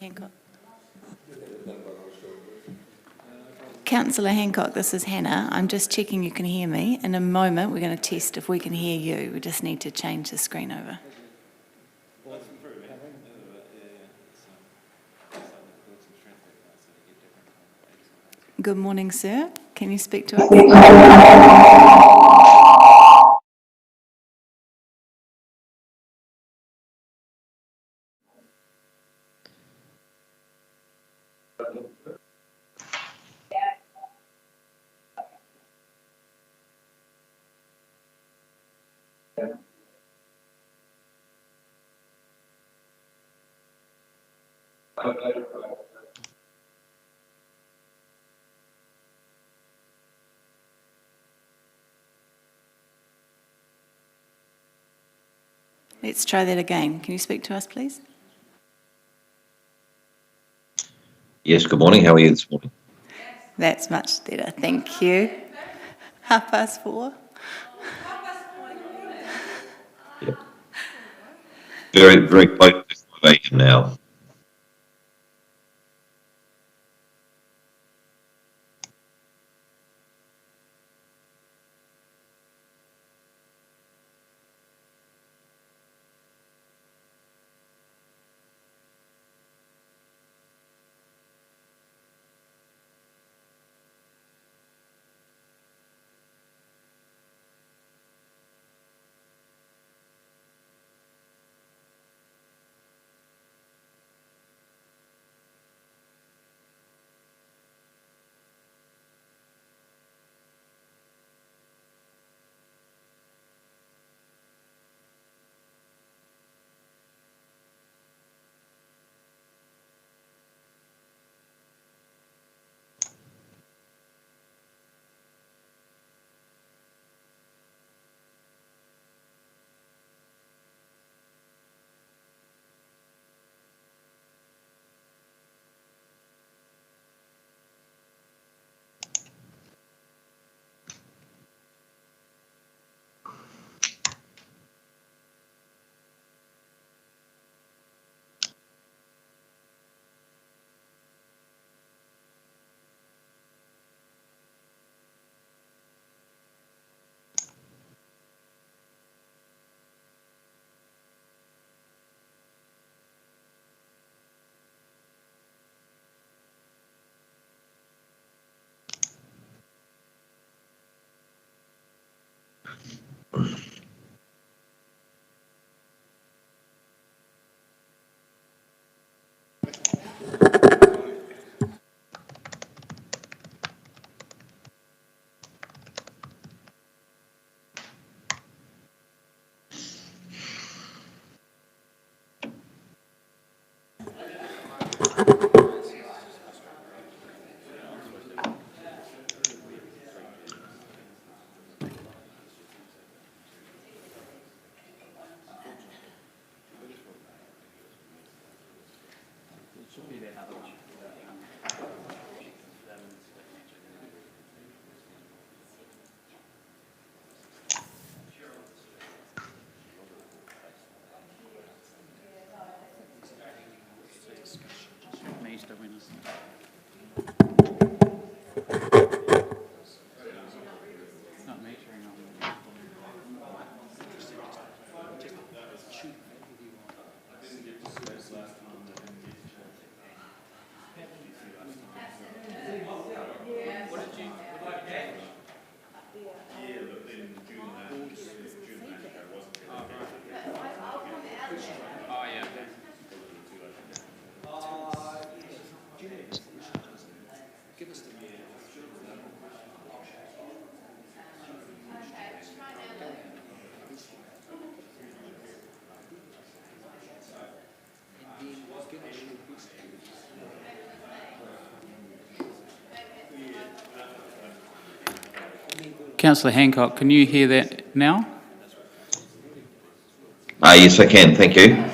Hancock. Councillor Hancock, this is Hannah. I'm just checking you can hear me. In a moment, we're going to test if we can hear you. We just need to change the screen over. Good morning, sir. Can you speak to us? Let's try that again. Can you speak to us, please? Yes, good morning. How are you this morning? That's much better. Thank you. 4:30. Yep. Very, very close to 5 a.m. now. Councillor Hancock, can you hear that now? Yes, I can. Thank you.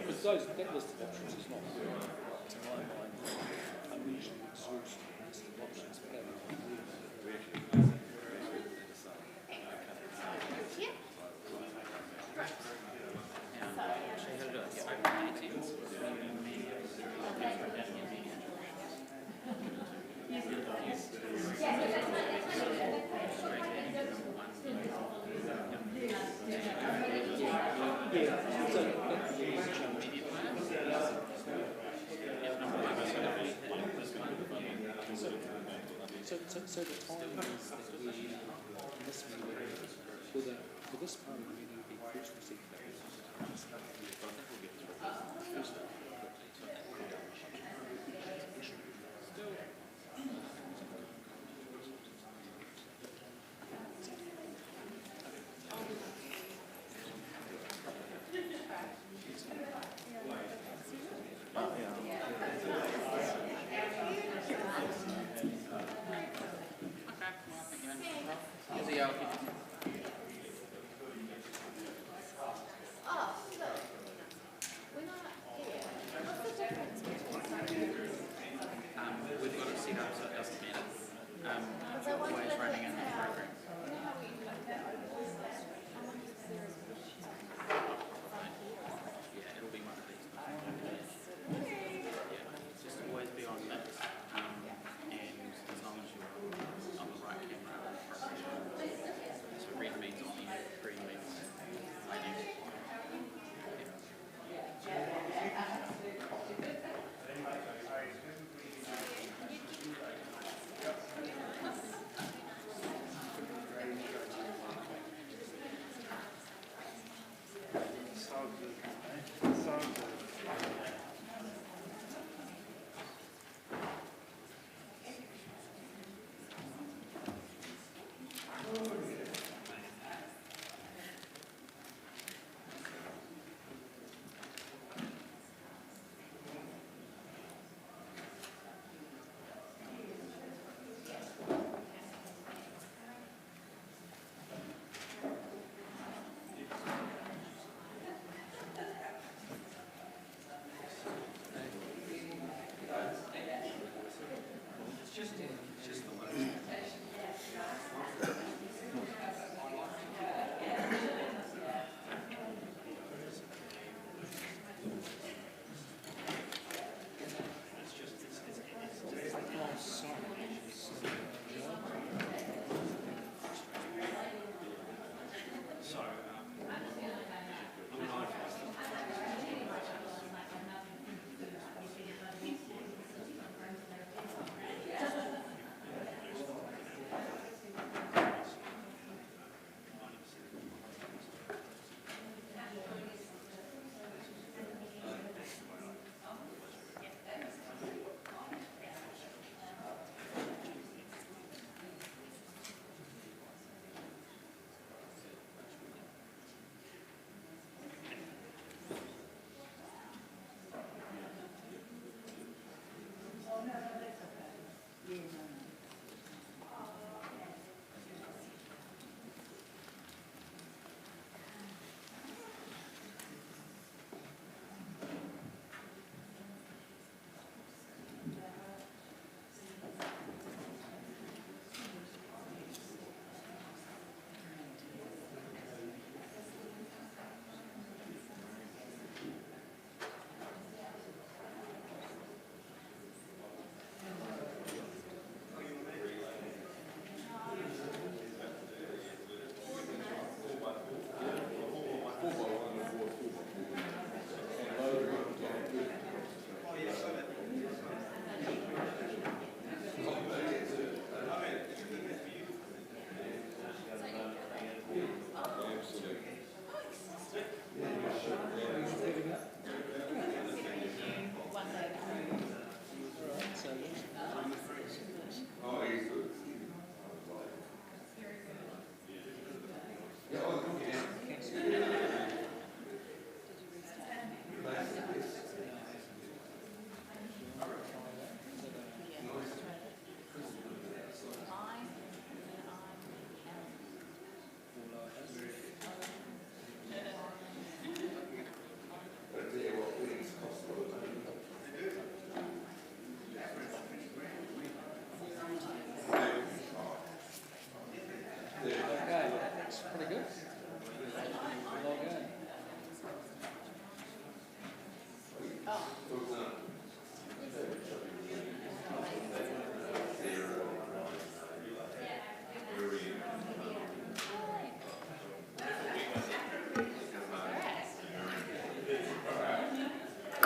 Because that list of options is not, to my mind, unusually exhaustive list of options. So the timings that we, in this meeting, will this part of the meeting be first received?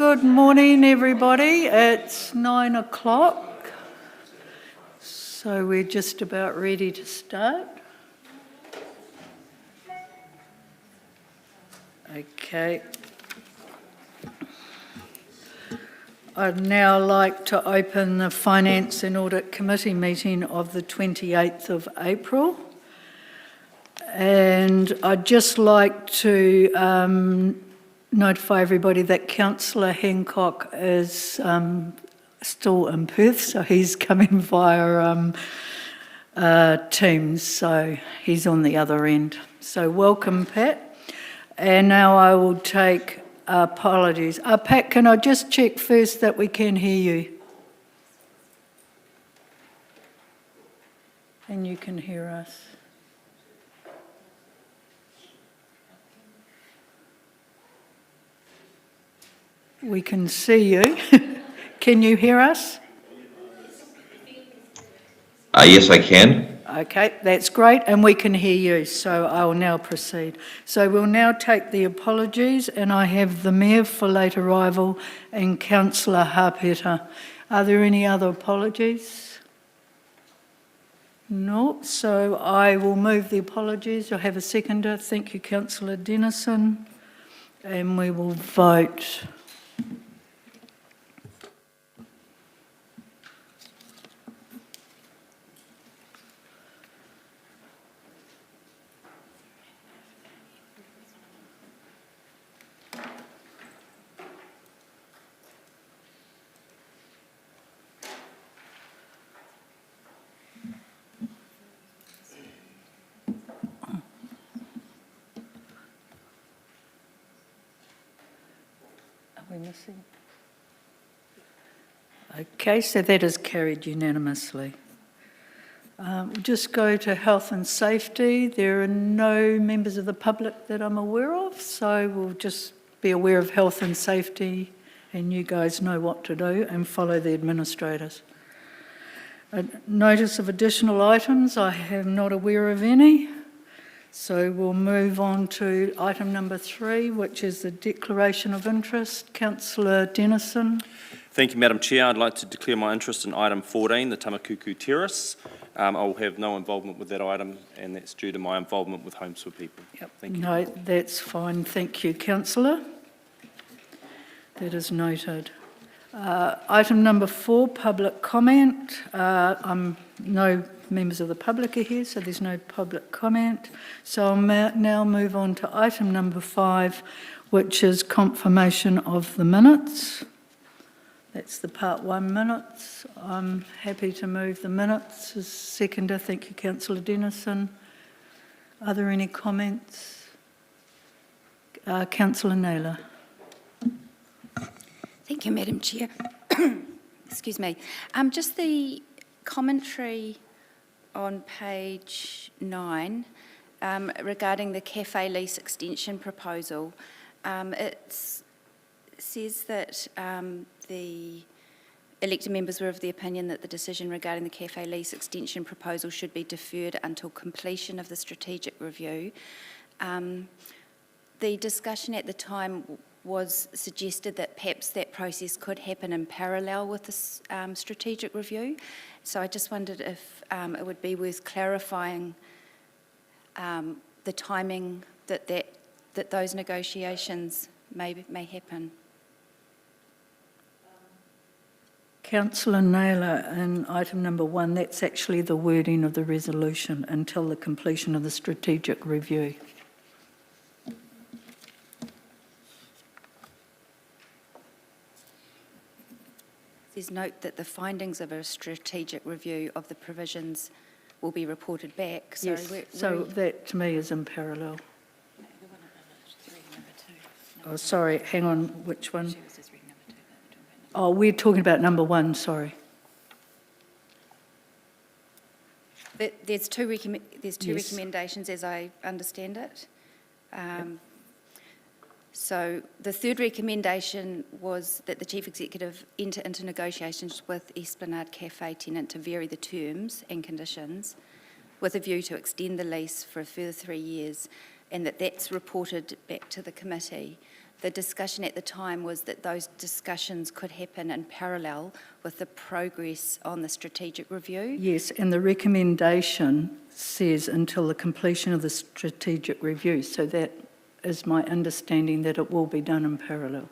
Good morning, everybody. It's 9 o'clock, so we're just about ready to start. Okay. I'd now like to open the Finance and Audit Committee meeting of the 28th of April. And I'd just like to notify everybody that Councillor Hancock is still in Perth, so he's coming via Teams, so he's on the other end. So welcome, Pat. And now I will take apologies. Pat, can I just check first that we can hear you? And you can hear us. We can see you. Can you hear us? Yes, I can. Okay, that's great, and we can hear you, so I will now proceed. So we'll now take the apologies, and I have the Mayor for late arrival and Councillor Harpeta. Are there any other apologies? No, so I will move the apologies. I'll have a seconder. Thank you, Councillor Dennison, and we will vote. Are we missing? Okay, so that is carried unanimously. We'll just go to health and safety. There are no members of the public that I'm aware of, so we'll just be aware of health and safety and you guys know what to do and follow the administrators. A notice of additional items, I am not aware of any. So we'll move on to item number 3, which is the declaration of interest. Councillor Dennison. Thank you, Madam Chair. I'd like to declare my interest in item 14, the Tamakuku Terrace. I will have no involvement with that item, and that's due to my involvement with Homes for People. Yep. Thank you. No, that's fine. Thank you, Councillor. That is noted. Item number 4, public comment. No members of the public are here, so there's no public comment. So I'll now move on to item number 5, which is confirmation of the minutes. That's the part 1 minutes. I'm happy to move the minutes as seconder. Thank you, Councillor Dennison. Are there any comments? Councillor Naylor. Thank you, Madam Chair. Excuse me. Just the commentary on page 9 regarding the cafe lease extension proposal. It says that the elected members were of the opinion that the decision regarding the cafe lease extension proposal should be deferred until completion of the strategic review. The discussion at the time was suggested that perhaps that process could happen in parallel with this strategic review. So I just wondered if it would be worth clarifying the timing that those negotiations may happen. Councillor Naylor, in item number 1, that's actually the wording of the resolution until the completion of the strategic review. There's note that the findings of a strategic review of the provisions will be reported back. So Yes, so that to me is in parallel. Oh, sorry, hang on, which one? Oh, we're talking about number 1, sorry. There's two Yes. recommendations, as I understand it. So the third recommendation was that the Chief Executive enter into negotiations with Esplanade Cafe tenant to vary the terms and conditions with a view to extend the lease for a further 3 years, and that's reported back to the committee. the discussion at the time was that those discussions could happen in parallel with the progress on the strategic review. Yes, and the recommendation says until the completion of the strategic review. So that is my understanding, that it will be done in parallel,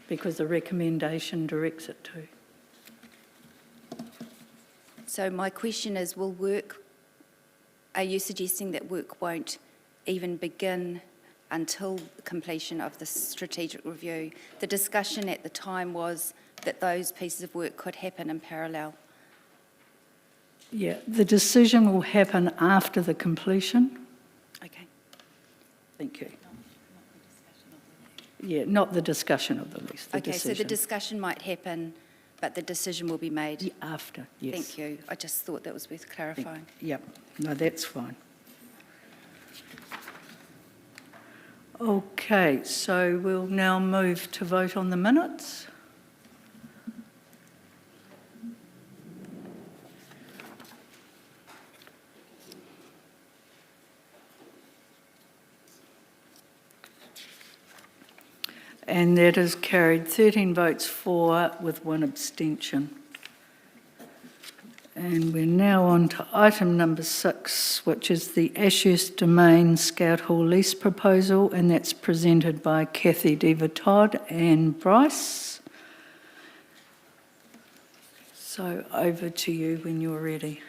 because the recommendation directs it to. So my question is, are you suggesting that work won't even begin until completion of the strategic review? The discussion at the time was that those pieces of work could happen in parallel. Yeah, the decision will happen after the completion. Okay. Thank you. Yeah, not the discussion of the lease, the Okay, decision. so the discussion might happen, but the decision will be made. Yeah, after, yes. Thank you. I just thought that was worth clarifying. Yep, no, that's fine. Okay, so we'll now move to vote on the minutes. And that is carried 13 votes for with 1 abstention. And we're now on to item number 6, which is the Ashhurst Domain Scout Hall lease proposal, and that's presented by Kathy Dever-Todd and Bryce. So over to you when you're ready.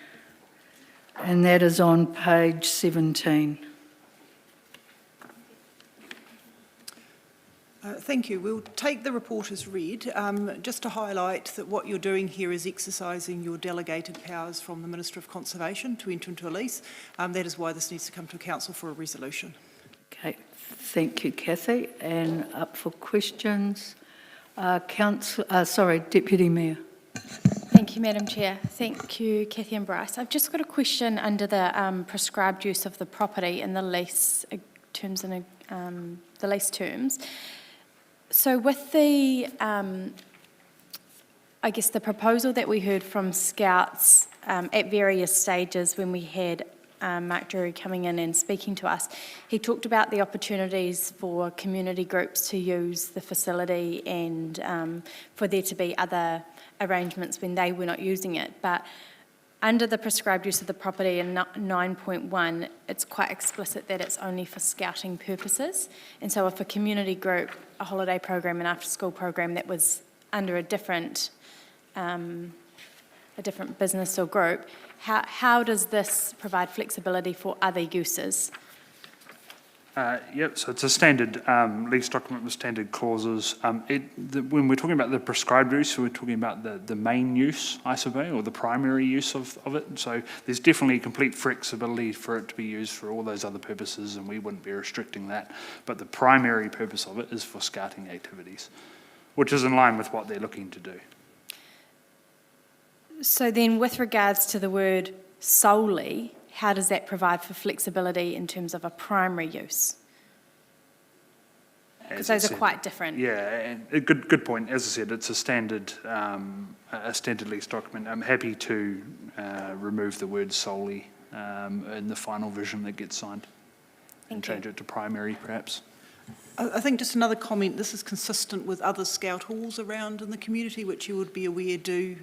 And that is on page 17. Thank you. We'll take the report as read. Just to highlight that what you're doing here is exercising your delegated powers from the Minister of Conservation to enter into a lease. That is why this needs to come to Council for a resolution. Okay, thank you, Kathy. And up for questions, Deputy Mayor. Thank you, Madam Chair. Thank you, Kathy and Bryce. I've just got a question under the prescribed use of the property in the lease terms and the lease terms. So with the, I guess the proposal that we heard from Scouts at various stages when we had Mark Drury coming in and speaking to us, he talked about the opportunities for community groups to use the facility and for there to be other arrangements when they were not using it. But under the prescribed use of the property in 9.1, it's quite explicit that it's only for scouting purposes. And so if a community group, a holiday program, an after-school program that was under a different business or group, how does this provide flexibility for other uses? Yep, so it's a standard lease document with standard clauses. When we're talking about the prescribed use, we're talking about the main use, I suppose, or the primary use of it. So there's definitely complete flexibility for it to be used for all those other purposes, and we wouldn't be restricting that. But the primary purpose of it is for scouting activities, which is in line with what they're looking to do. So then with regards to the word solely, how does that provide for flexibility in terms of a primary use? Because those are quite different. Yeah, and a good point. As I said, it's a standard lease document. I'm happy to remove the word solely in the final version that gets signed and change it to primary, perhaps. I think just another comment, this is consistent with other scout halls around in the community, which you would be aware do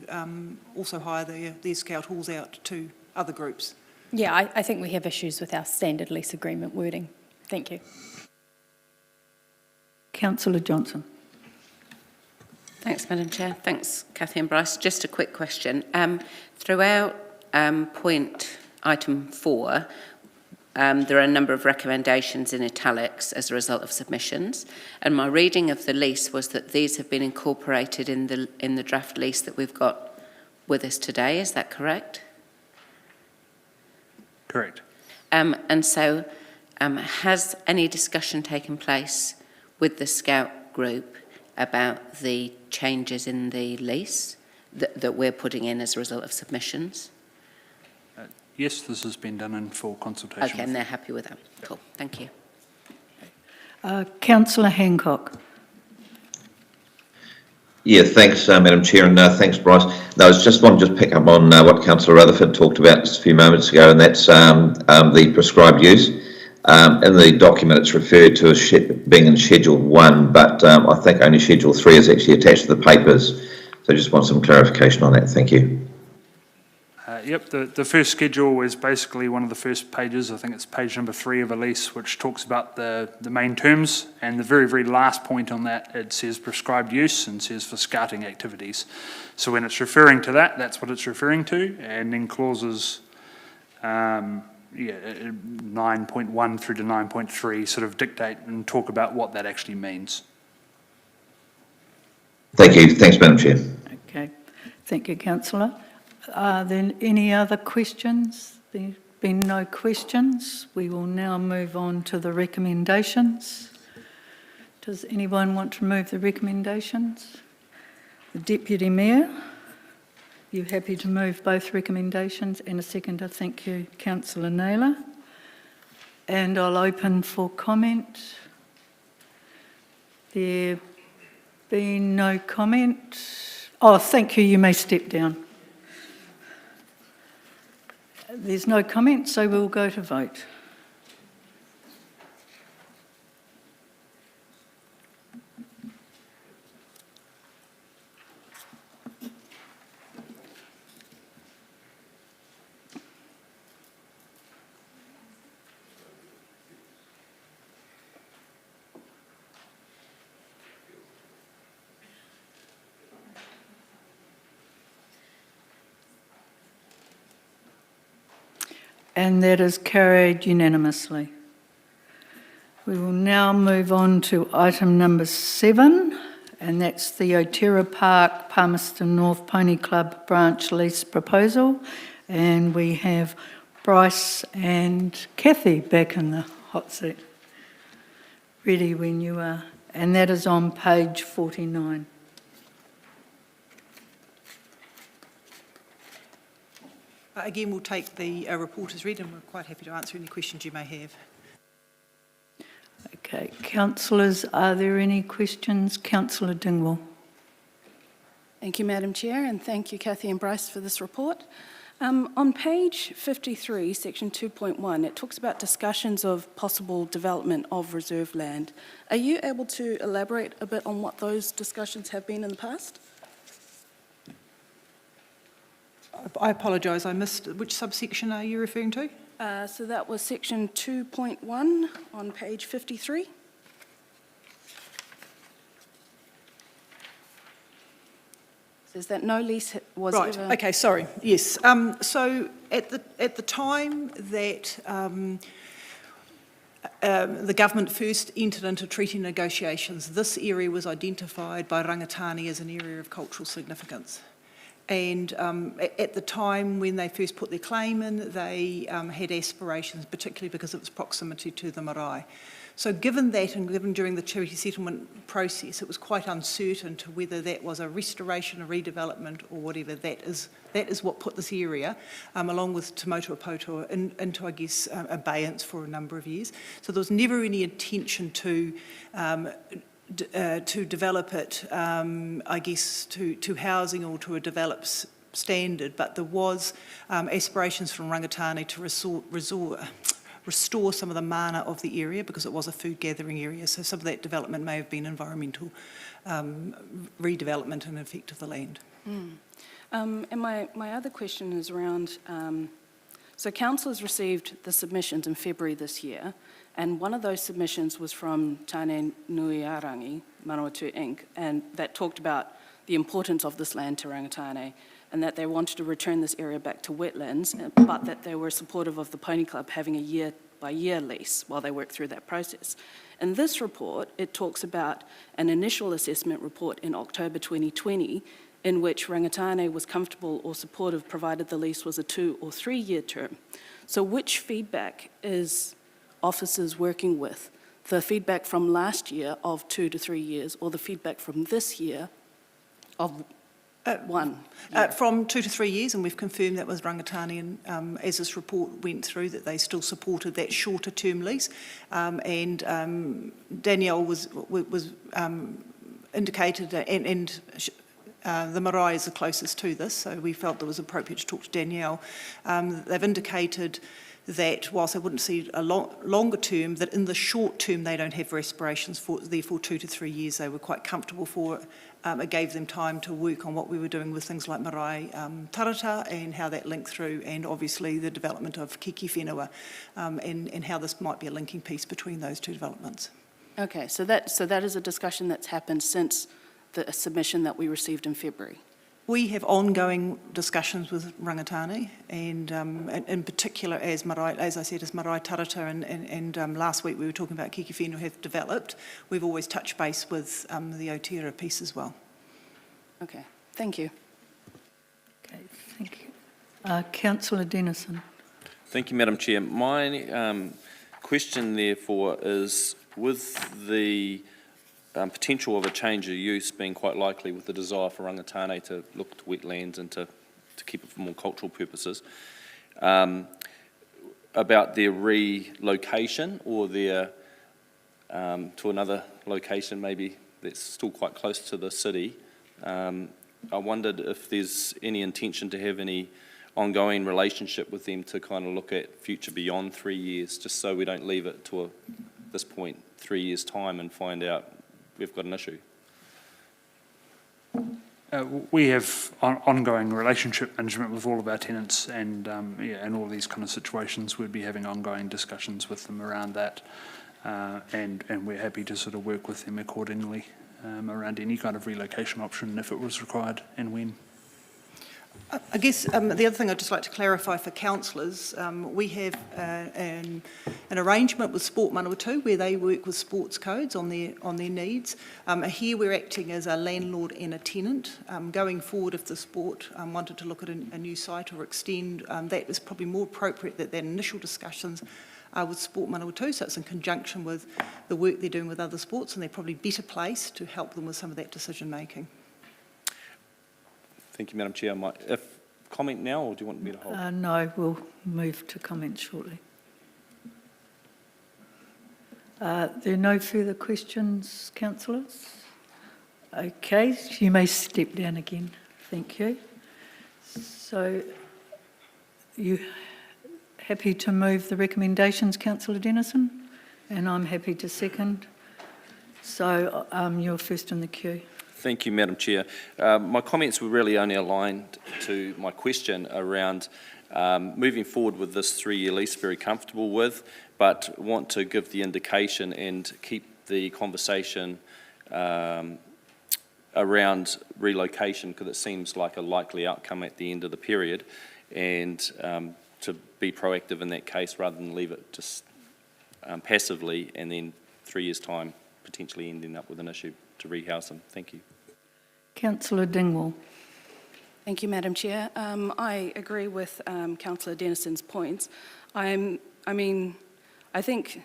also hire their scout halls out to other groups. Yeah, I think we have issues with our standard lease agreement wording. Thank you. Councillor Johnson. Thanks, Madam Chair. Thanks, Kathy and Bryce. Just a quick question. Throughout item 4, there are a number of recommendations in italics as a result of submissions, and my reading of the lease was that these have been incorporated in the draft lease that we've got with us today. Is that correct? Correct. And so has any discussion taken place with the Scout group about the changes in the lease that we're putting in as a result of submissions? Yes, this has been done in full consultation. Okay, and they're happy with that. Cool, thank you. Councillor Hancock. Yeah, thanks, Madam Chair, and thanks, Bryce. No, I just want to pick up on what Councillor Rutherford talked about just a few moments ago, and that's the prescribed use. In the document, it's referred to as being in Schedule 1, but I think only Schedule 3 is actually attached to the papers. So I just want some clarification on that. Thank you. Yep, the first schedule is basically one of the first pages. I think it's page number 3 of a lease, which talks about the main terms. And the very, very last point on that, it says prescribed use and says for scouting activities. So when it's referring to that, that's what it's referring to. And then clauses 9.1 through to 9.3 sort of dictate and talk about what that actually means. Thank you. Thanks, Madam Chair. Okay, thank you, councillor. Are there any other questions? There have been no questions. We will now move on to the recommendations. Does anyone want to move the recommendations? The Deputy Mayor, you happy to move both recommendations? And a seconder, thank you, councillor Naylor. And I'll open for comment. There being no comment. Oh, thank you, you may step down. There's no comment, so we'll go to vote. And that is carried unanimously. We will now move on to item number 7, and that's the Otira Park Palmerston North Pony Club branch lease proposal. And we have Bryce and Kathy back in the hot seat. Ready when you are. And that is on page 49. Again, we'll take the report as read, and we're quite happy to answer any questions you may have. Okay, councillors, are there any questions? Councillor Dingwall. Thank you, Madam Chair, and thank you, Kathy and Bryce, for this report. On page 53, section 2.1, it talks about discussions of possible development of reserve land. Are you able to elaborate a bit on what those discussions have been in the past? I apologise, I missed. Which subsection are you referring to? So that was section 2.1 on page 53. Says that no lease was right. ever... Okay, sorry. Yes. So at the time that the government first entered into treaty negotiations, this area was identified by Rangatani as an area of cultural significance. And at the time when they first put their claim in, they had aspirations, particularly because of its proximity to the marae. So given that, and given during the treaty settlement process, it was quite uncertain to whether that was a restoration, a redevelopment, or whatever. That is what put this area, along with Te Motuapoto, into, I guess, abeyance for a number of years. So there was never any intention to develop it, I guess, to housing or to a developed standard, but there was aspirations from Rangatani to restore some of the mana of the area because it was a food gathering area. So some of that development may have been environmental redevelopment and effect of the land. And my other question is around, so council has received the submissions in February this year, and one of those submissions was from Tāne Nuiarangi, Manawatu Inc., and that talked about the importance of this land to Rangatane, and that they wanted to return this area back to wetlands, but that they were supportive of the Pony Club having a year-by-year lease while they work through that process. In this report, it talks about an initial assessment report in October 2020, in which Rangatane was comfortable or supportive provided the lease was a 2 or 3 year term. So which feedback is officers working with? The feedback from last year of 2 to 3 years, or the feedback from this year of 1 year? From 2 to 3 years, and we've confirmed that with Rangatani, and as this report went through, that they still supported that shorter term lease. And Danielle was indicated, and the marae is the closest to this, so we felt it was appropriate to talk to Danielle. They've indicated that whilst they wouldn't see a longer term, that in the short term they don't have aspirations for, therefore 2 to 3 years they were quite comfortable for. It gave them time to work on what we were doing with things like marae tarata and how that linked through, and obviously the development of kiki whenua, and how this might be a linking piece between those two developments. Okay, so that is a discussion that's happened since the submission that we received in February. We have ongoing discussions with rangatani, and in particular, as I said, as marae tarata, and last week we were talking about kiki whenua have developed. We've always touched base with the Otira piece as well. Okay, thank you. Okay, thank you. Councillor Dennison. Thank you, Madam Chair. My question, therefore, is with the potential of a change of use being quite likely with the desire for rangatane to look to wetlands and to keep it for more cultural purposes, about their relocation or their to another location maybe that's still quite close to the city. I wondered if there's any intention to have any ongoing relationship with them to kind of look at future beyond 3 years, just so we don't leave it to this point, 3 years' time, and find out we've got an issue. We have ongoing relationship management with all of our tenants, and in all these kind of situations, we'd be having ongoing discussions with them around that, and we're happy to sort of work with them accordingly around any kind of relocation option if it was required and when. I guess the other thing I'd just like to clarify for councillors, we have an arrangement with Sport Manawatu where they work with sports codes on their needs. Here we're acting as a landlord and a tenant. Going forward, if the sport wanted to look at a new site or extend, that is probably more appropriate that initial discussions with Sport Manawatu, so it's in conjunction with the work they're doing with other sports, and they're probably better placed to help them with some of that decision making. Thank you, Madam Chair. If comment now, or do you want me to hold? No, we'll move to comment shortly. There are no further questions, councillors? Okay, you may step down again. Thank you. So, you happy to move the recommendations, Councillor Dennison? And I'm happy to second. So, you're first in the queue. Thank you, Madam Chair. My comments were really only aligned to my question around moving forward with this 3-year lease, very comfortable with, but want to give the indication and keep the conversation around relocation, because it seems like a likely outcome at the end of the period, and to be proactive in that case rather than leave it just passively and then 3 years' time potentially ending up with an issue to rehouse them. Thank you. Councillor Dingwall. Thank you, Madam Chair. I agree with Councillor Dennison's points. I think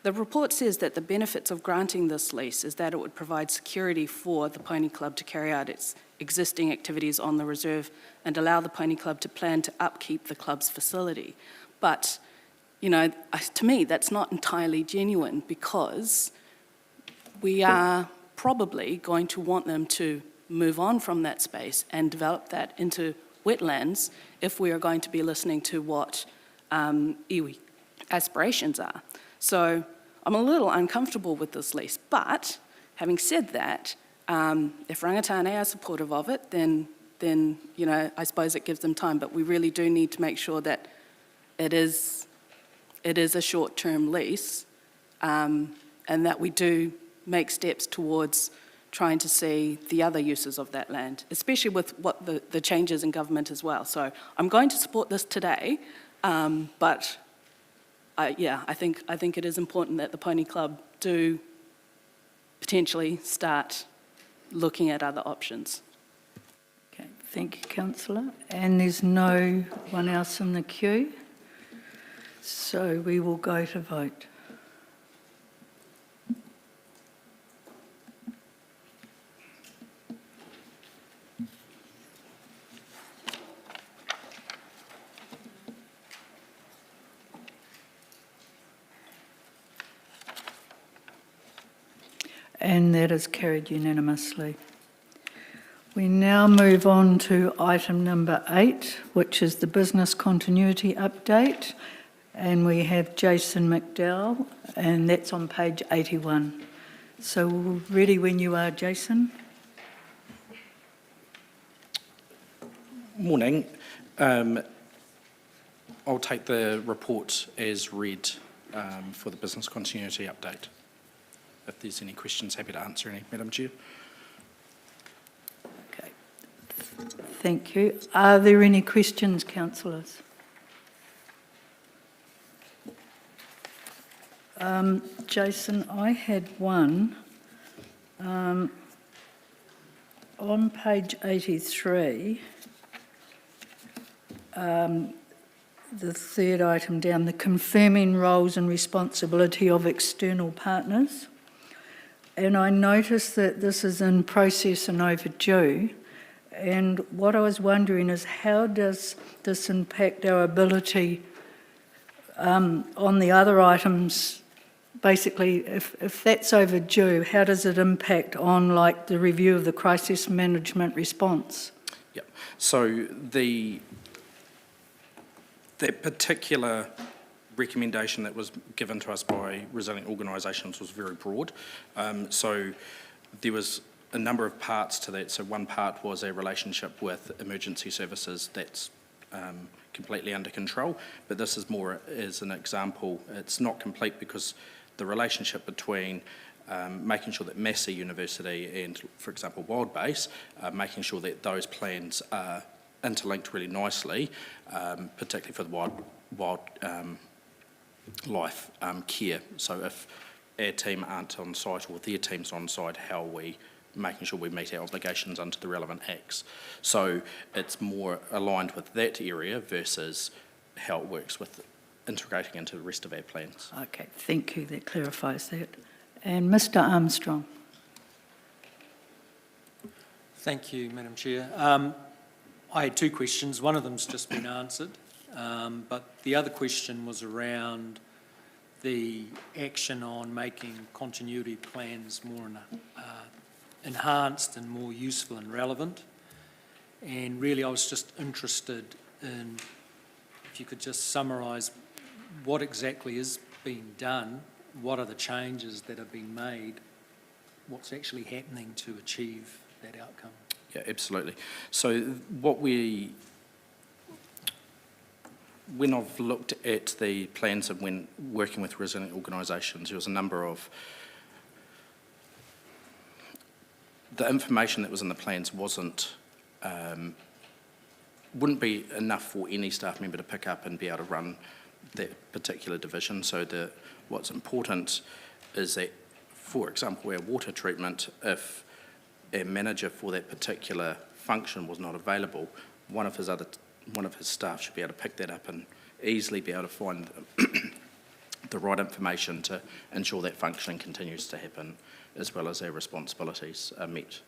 the report says that the benefits of granting this lease is that it would provide security for the Pony Club to carry out its existing activities on the reserve and allow the Pony Club to plan to upkeep the club's facility. But, you know, to me, that's not entirely genuine, because we are probably going to want them to move on from that space and develop that into wetlands if we are going to be listening to what iwi aspirations are. So I'm a little uncomfortable with this lease, but having said that, if rangatane are supportive of it, then you know, I suppose it gives them time, but we really do need to make sure that it is a short-term lease, and that we do make steps towards trying to see the other uses of that land, especially with what the changes in government as well. So I'm going to support this today, but I think it is important that the Pony Club do potentially start looking at other options. Okay, thank you, Councillor. And there's no one else in the queue, so we will go to vote. And that is carried unanimously. We now move on to item number 8, which is the business continuity update. And we have Jason McDowell, and that's on page 81. So ready when you are, Jason. Morning. I'll take the report as read for the business continuity update. If there's any questions, happy to answer any, Madam Chair. Okay. Thank you. Are there any questions, councillors? Jason, I had one. On page 83, the third item down, the confirming roles and responsibility of external partners. And I noticed that this is in process and overdue. And what I was wondering is, how does this impact our ability on the other items? Basically, if that's overdue, how does it impact on, like, the review of the crisis management response? Yep. So that particular recommendation that was given to us by resilient organisations was very broad. So there was a number of parts to that. So one part was a relationship with emergency services that's completely under control, but this is more as an example. It's not complete because the relationship between making sure that Massey University and, for example, Wild Base, making sure that those plans are interlinked really nicely, particularly for the wildlife care. So if our team aren't on site or their team's on site, how are we making sure we meet our obligations under the relevant acts? So it's more aligned with that area versus how it works with integrating into the rest of our plans. Okay, thank you. That clarifies that. And Mr. Armstrong. Thank you, Madam Chair. I had two questions. One of them's just been answered, but the other question was around the action on making continuity plans more enhanced and more useful and relevant. And really, I was just interested in if you could just summarise what exactly is being done, what are the changes that have been made, what's actually happening to achieve that outcome. Yeah, absolutely. So when I've looked at the plans and when working with resilient organisations, there was a number of the information that was in the plans wouldn't be enough for any staff member to pick up and be able to run that particular division. So what's important is that, for example, our water treatment, if a manager for that particular function was not available, one of his staff should be able to pick that up and easily be able to find the right information to ensure that functioning continues to happen, as well as our responsibilities are met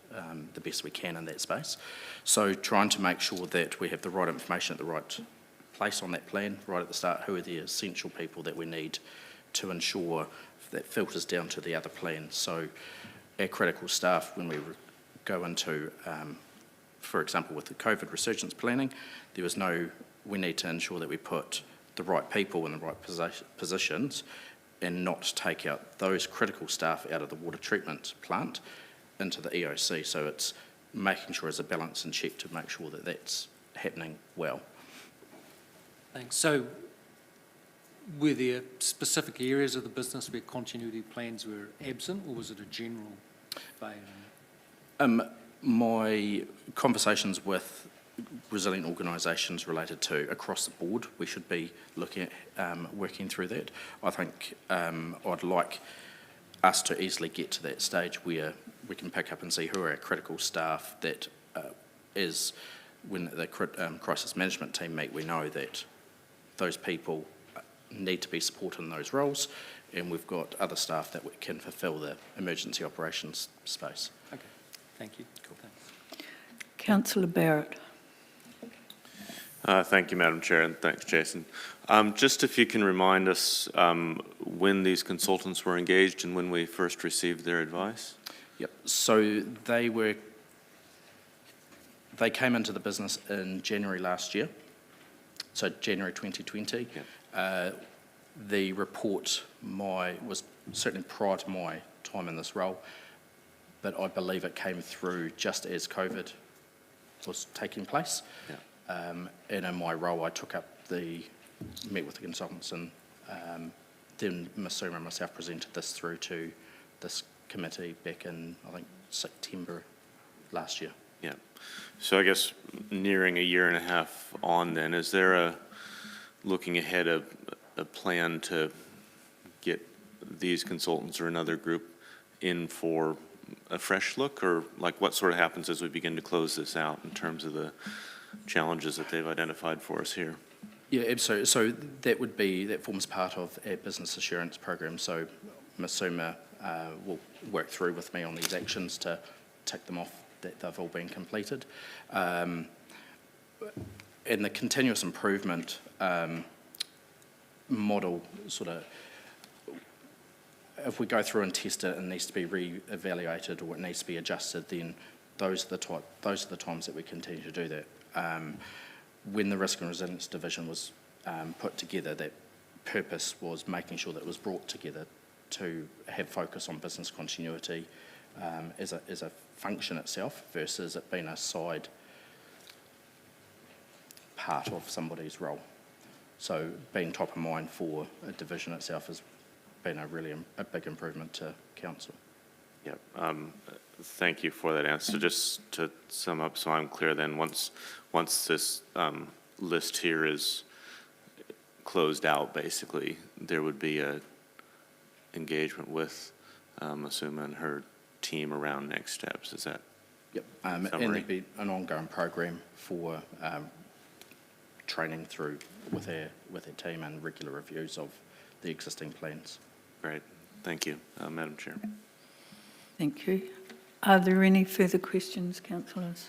the best we can in that space. So trying to make sure that we have the right information at the right place on that plan, right at the start, who are the essential people that we need to ensure that filters down to the other plans. So our critical staff, when we go into, for example, with the COVID resurgence planning, we need to ensure that we put the right people in the right positions and not take out those critical staff out of the water treatment plant into the EOC. So it's making sure there's a balance and check to make sure that that's happening well. Thanks. So were there specific areas of the business where continuity plans were absent, or was it a general failure? My conversations with resilient organisations related to across the board, we should be looking at working through that. I think I'd like us to easily get to that stage where we can pick up and see who are our critical staff that is, when the crisis management team meet, we know that those people need to be supported in those roles, and we've got other staff that can fulfil the emergency operations space. Okay, thank you. Cool. Councillor Barrett. Thank you, Madam Chair, and thanks, Jason. Just if you can remind us when these consultants were engaged and when we first received their advice? Yep, so they were They came into the business in January last year, so January 2020. The report was certainly prior to my time in this role, but I believe it came through just as COVID was taking place. And in my role, I met with the consultants, and then Masuma and myself presented this through to this committee back in, I think, September last year. Yeah. So I guess nearing a year and a half on then, is there looking ahead, a plan to get these consultants or another group in for a fresh look, or like what sort of happens as we begin to close this out in terms of the challenges that they've identified for us here? Yeah, absolutely. So that forms part of our business assurance program. So Masuma will work through with me on these actions to tick them off that they've all been completed. And the continuous improvement model if we go through and test it and it needs to be re-evaluated or it needs to be adjusted, then those are the times that we continue to do that. When the Risk and Resilience Division was put together, that purpose was making sure that it was brought together to have focus on business continuity as a function itself versus it being a side part of somebody's role. So being top of mind for a division itself has been a big improvement to council. Yeah, thank you for that answer. Just to sum up, so I'm clear then, once this list here is closed out, basically, there would be a engagement with Masuma and her team around next steps. Is that? Yep, and there'd be an ongoing program for training through with our team and regular reviews of the existing plans. Great, thank you, Madam Chair. Thank you. Are there any further questions, councillors?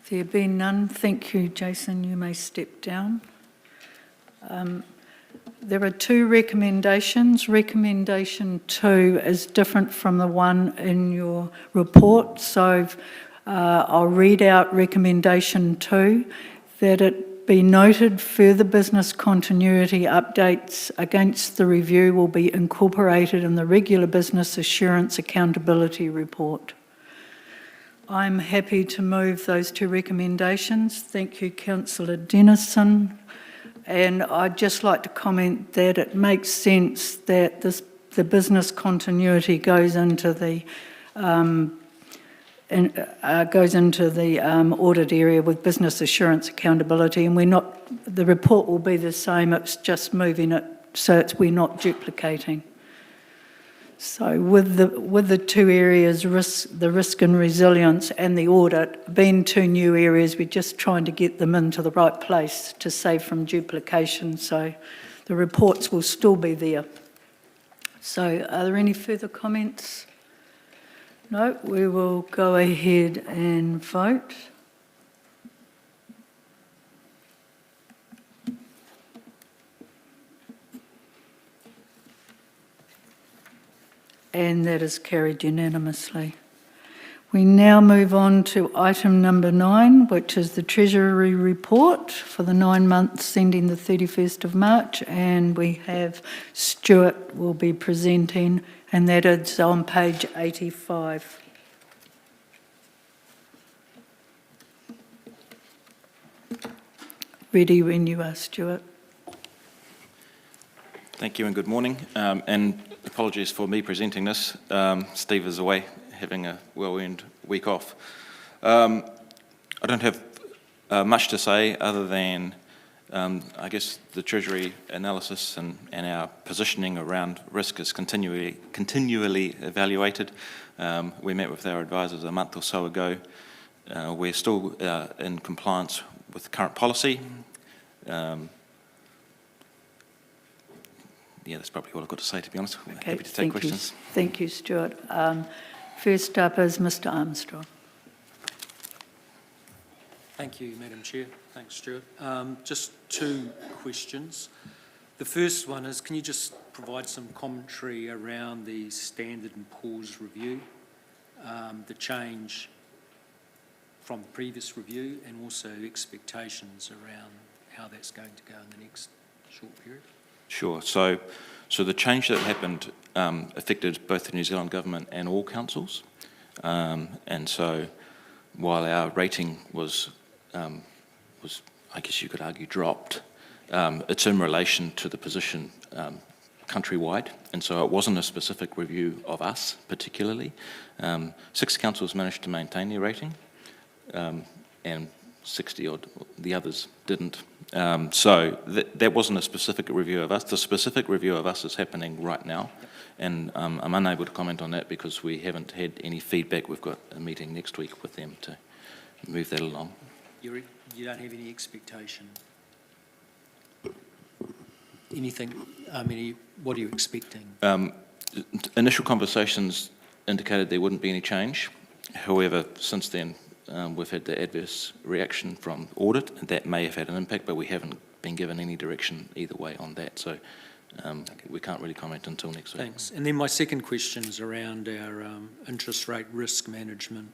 There being none, thank you, Jason. You may step down. There are two recommendations. Recommendation 2 is different from the one in your report, so I'll read out recommendation 2, that it be noted further business continuity updates against the review will be incorporated in the regular business assurance accountability report. I'm happy to move those two recommendations. Thank you, Councillor Dennison. And I'd just like to comment that it makes sense that the business continuity goes into the audit area with business assurance accountability, and the report will be the same. It's just moving it so we're not duplicating. So with the two areas, the risk and resilience and the audit being two new areas, we're just trying to get them into the right place to save from duplication. So the reports will still be there. So are there any further comments? No, we will go ahead and vote. And that is carried unanimously. We now move on to item number 9, which is the Treasury Report for the 9 months ending the 31st of March, and we have Stuart will be presenting, and that is on page 85. Ready when you are, Stuart. Thank you and good morning, and apologies for me presenting this. Steve is away having a well-earned week off. I don't have much to say other than I guess the Treasury analysis and our positioning around risk is continually evaluated. We met with our advisors a month or so ago. We're still in compliance with the current policy. Yeah, that's probably all I've got to say, to be honest. We're happy to take questions. Thank you, Stuart. First up is Mr. Armstrong. Thank you, Madam Chair. Thanks, Stuart. Just 2 questions. The first one is, can you just provide some commentary around the Standard & Poor's review, the change from the previous review and also expectations around how that's going to go in the next short period? Sure. So the change that happened affected both the New Zealand government and all councils. And so while our rating was, I guess you could argue, dropped, it's in relation to the position countrywide, and so it wasn't a specific review of us particularly. 6 councils managed to maintain their rating, and 60 odd the others didn't. So that wasn't a specific review of us. The specific review of us is happening right now, and I'm unable to comment on that because we haven't had any feedback. We've got a meeting next week with them to move that along. You don't have any expectation? Anything, I mean, what are you expecting? Initial conversations indicated there wouldn't be any change. However, since then, we've had the adverse reaction from Audit, and that may have had an impact, but we haven't been given any direction either way on that. So we can't really comment until next week. Thanks. And then my second question is around our interest rate risk management.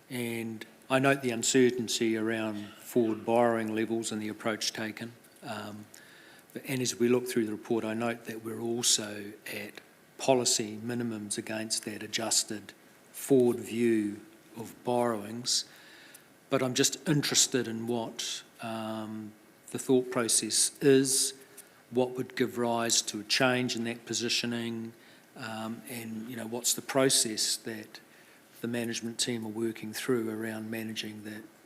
And I note the uncertainty around forward borrowing levels and the approach taken. And as we look through the report, I note that we're also at policy minimums against that adjusted forward view of borrowings. But I'm just interested in what the thought process is, what would give rise to a change in that positioning, and what's the process that the management team are working through around managing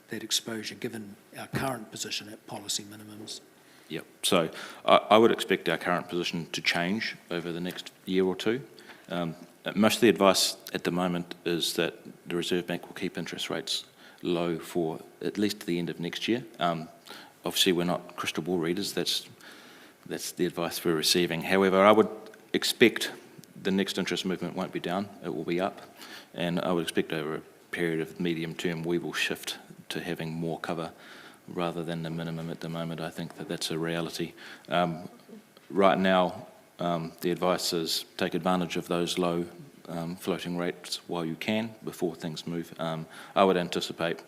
that exposure, given our current position at policy minimums. Yep. So I would expect our current position to change over the next year or two. Most of the advice at the moment is that the Reserve Bank will keep interest rates low for at least the end of next year. Obviously, we're not crystal ball readers. That's the advice we're receiving. However, I would expect the next interest movement won't be down. It will be up. And I would expect over a period of medium term, we will shift to having more cover rather than the minimum at the moment. I think that's a reality. Right now, the advice is take advantage of those low floating rates while you can before things move. I would anticipate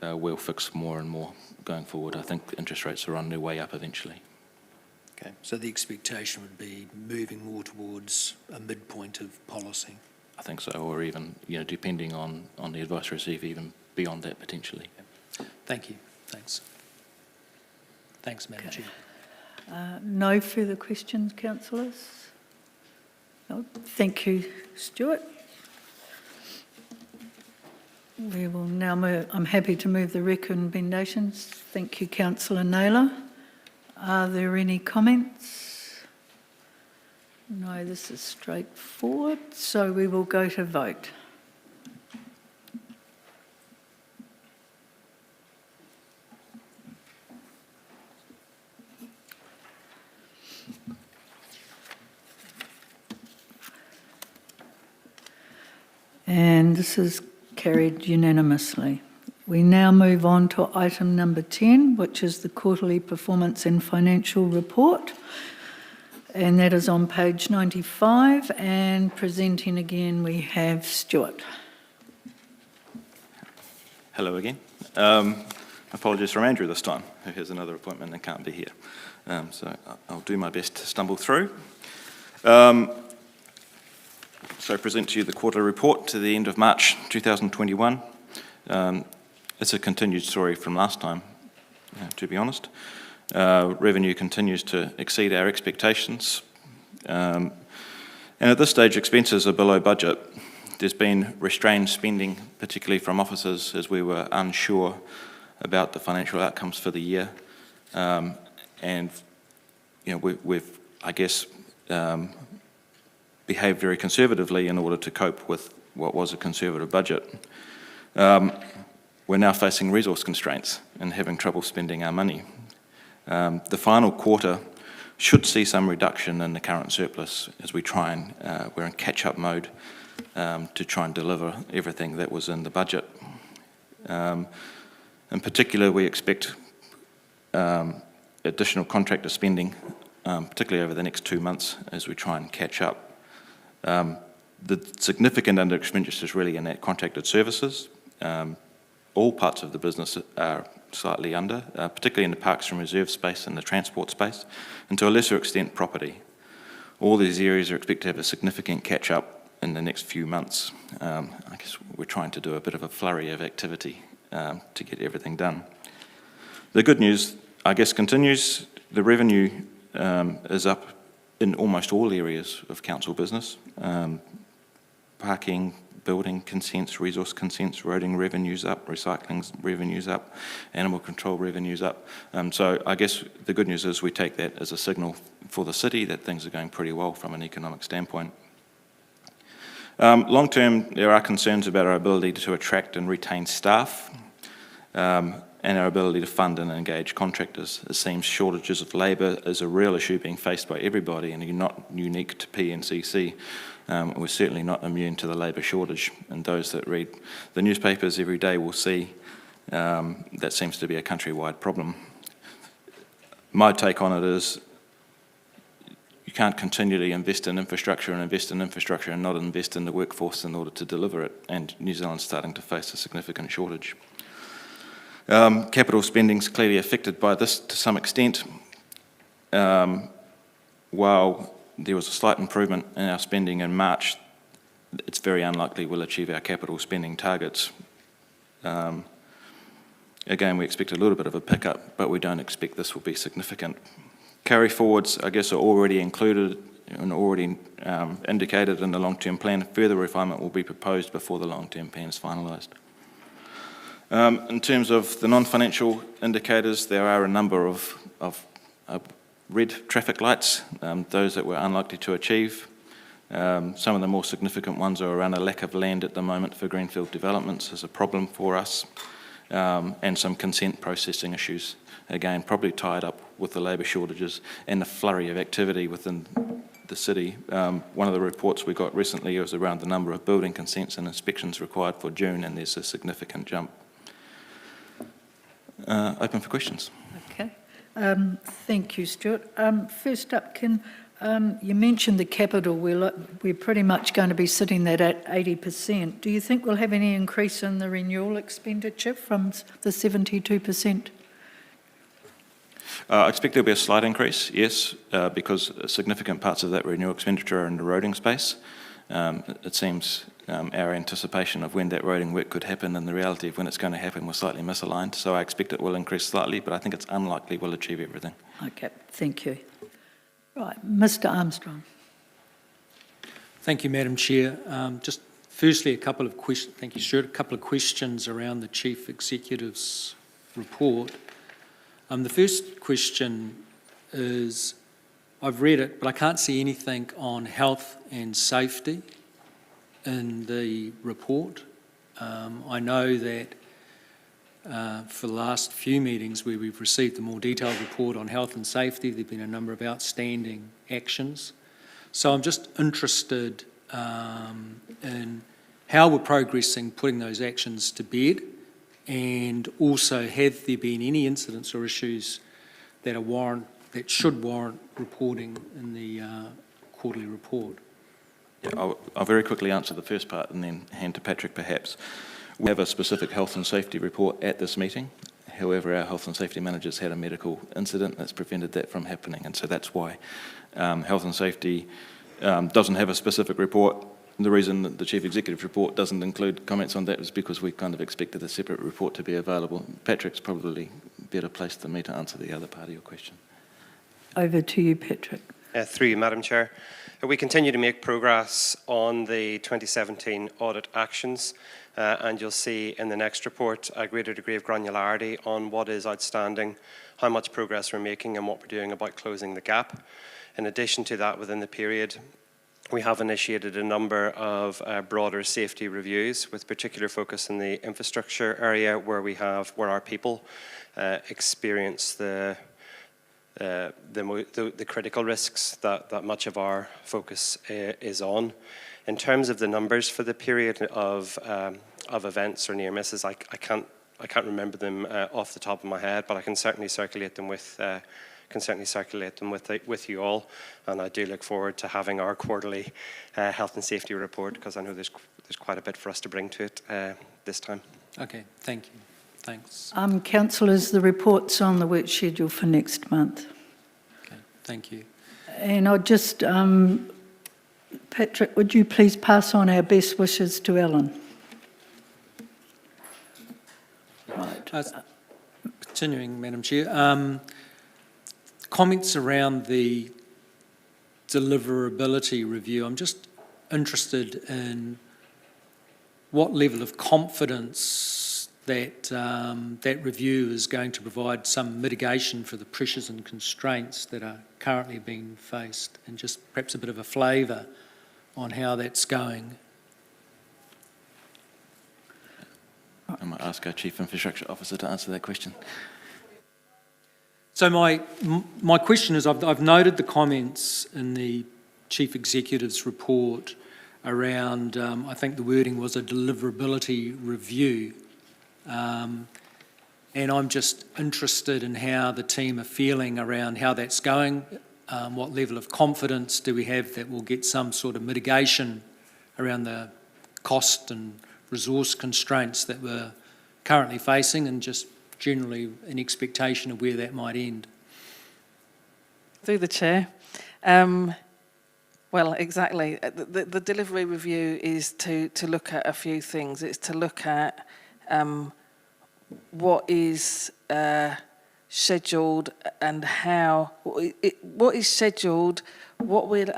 we'll fix more and more going forward. I think interest rates are on their way up eventually. Okay, so the expectation would be moving more towards a midpoint of policy? I think so, or even, depending on the advice received, even beyond that potentially. Thank you. Thanks. Thanks, Madam Chair. No further questions, councillors? No. Thank you, Stuart. We will now move. I'm happy to move the recommendations. Thank you, Councillor Naylor. Are there any comments? No, this is straightforward, so we will go to vote. And this is carried unanimously. We now move on to item number 10, which is the quarterly performance and financial report. And that is on page 95, and presenting again we have Stuart. Hello again. Apologies from Andrew this time, who has another appointment and can't be here. So I'll do my best to stumble through. So I present to you the quarterly report to the end of March 2021. It's a continued story from last time, to be honest. Revenue continues to exceed our expectations. And at this stage, expenses are below budget. There's been restrained spending, particularly from officers, as we were unsure about the financial outcomes for the year. And we've, I guess, behaved very conservatively in order to cope with what was a conservative budget. We're now facing resource constraints and having trouble spending our money. The final quarter should see some reduction in the current surplus as we try and, we're in catch-up mode to try and deliver everything that was in the budget. In particular, we expect additional contractor spending, particularly over the next 2 months as we try and catch up. The significant under expenditure is really in that contracted services, All parts of the business are slightly under, particularly in the parks and reserve space and the transport space, and to a lesser extent property. All these areas are expected to have a significant catch-up in the next few months. I guess we're trying to do a bit of a flurry of activity to get everything done. The good news, I guess, continues. The revenue is up in almost all areas of council business. Parking, building consents, resource consents, roading revenues up, recycling revenues up, animal control revenues up. So I guess the good news is we take that as a signal for the city that things are going pretty well from an economic standpoint. Long term, there are concerns about our ability to attract and retain staff and our ability to fund and engage contractors. It seems shortages of labour is a real issue being faced by everybody and not unique to PNCC. We're certainly not immune to the labour shortage, and those that read the newspapers every day will see that seems to be a countrywide problem. My take on it is you can't continually invest in infrastructure and not invest in the workforce in order to deliver it, and New Zealand's starting to face a significant shortage. Capital spending is clearly affected by this to some extent. While there was a slight improvement in our spending in March, it's very unlikely we'll achieve our capital spending targets. Again, we expect a little bit of a pickup, but we don't expect this will be significant. Carry forwards, I guess, are already included and already indicated in the long-term plan. Further refinement will be proposed before the long-term plan is finalised. In terms of the non-financial indicators, there are a number of red traffic lights, those that we're unlikely to achieve. Some of the more significant ones are around a lack of land at the moment for greenfield developments is a problem for us, and some consent processing issues, again, probably tied up with the labour shortages and the flurry of activity within the city. One of the reports we got recently was around the number of building consents and inspections required for June, and there's a significant jump. Open for questions. Okay. Thank you, Stuart. First up, you mentioned the capital. We're pretty much going to be sitting there at 80%. Do you think we'll have any increase in the renewal expenditure from the 72%? I expect there'll be a slight increase, yes, because significant parts of that renewal expenditure are in the roading space. It seems our anticipation of when that roading work could happen and the reality of when it's going to happen was slightly misaligned. So I expect it will increase slightly, but I think it's unlikely we'll achieve everything. Okay, thank you. Right, Mr. Armstrong. Thank you, Madam Chair. Just firstly, a couple of questions. Thank you, Stuart. A couple of questions around the Chief Executive's report. The first question is, I've read it, but I can't see anything on health and safety in the report. I know that for the last few meetings where we've received a more detailed report on health and safety, there have been a number of outstanding actions. So I'm just interested in how we're progressing putting those actions to bed, and also have there been any incidents or issues that should warrant reporting in the quarterly report? Yeah, I'll very quickly answer the first part and then hand to Patrick perhaps. We have a specific health and safety report at this meeting. However, our health and safety managers had a medical incident that's prevented that from happening, and so that's why health and safety doesn't have a specific report. The reason that the Chief Executive's report doesn't include comments on that is because we kind of expected a separate report to be available. Patrick's probably better placed than me to answer the other part of your question. Over to you, Patrick. Through you, Madam Chair. We continue to make progress on the 2017 audit actions, and you'll see in the next report a greater degree of granularity on what is outstanding, how much progress we're making, and what we're doing about closing the gap. In addition to that, within the period, we have initiated a number of broader safety reviews with particular focus in the infrastructure area where our people experience the critical risks that much of our focus is on. In terms of the numbers for the period of events or near misses, I can't remember them off the top of my head, but I can certainly circulate them with you all, and I do look forward to having our quarterly health and safety report, because I know there's quite a bit for us to bring to it this time. Okay, thank you. Thanks. Councillors, the report's on the work schedule for next month. Okay, thank you. And I'll just, Patrick, would you please pass on our best wishes to Alan? Right. Continuing, Madam Chair, comments around the deliverability review. I'm just interested in what level of confidence that that review is going to provide some mitigation for the pressures and constraints that are currently being faced, and just perhaps a bit of a flavour on how that's going. I might ask our Chief Infrastructure Officer to answer that question. So my question is, I've noted the comments in the Chief Executive's report around, I think the wording was a deliverability review. And I'm just interested in how the team are feeling around how that's going. What level of confidence do we have that we'll get some sort of mitigation around the cost and resource constraints that we're currently facing, and just generally an expectation of where that might end? Through the Chair. Well, exactly. The delivery review is to look at a few things. It's to look at what is scheduled and how, what is scheduled, what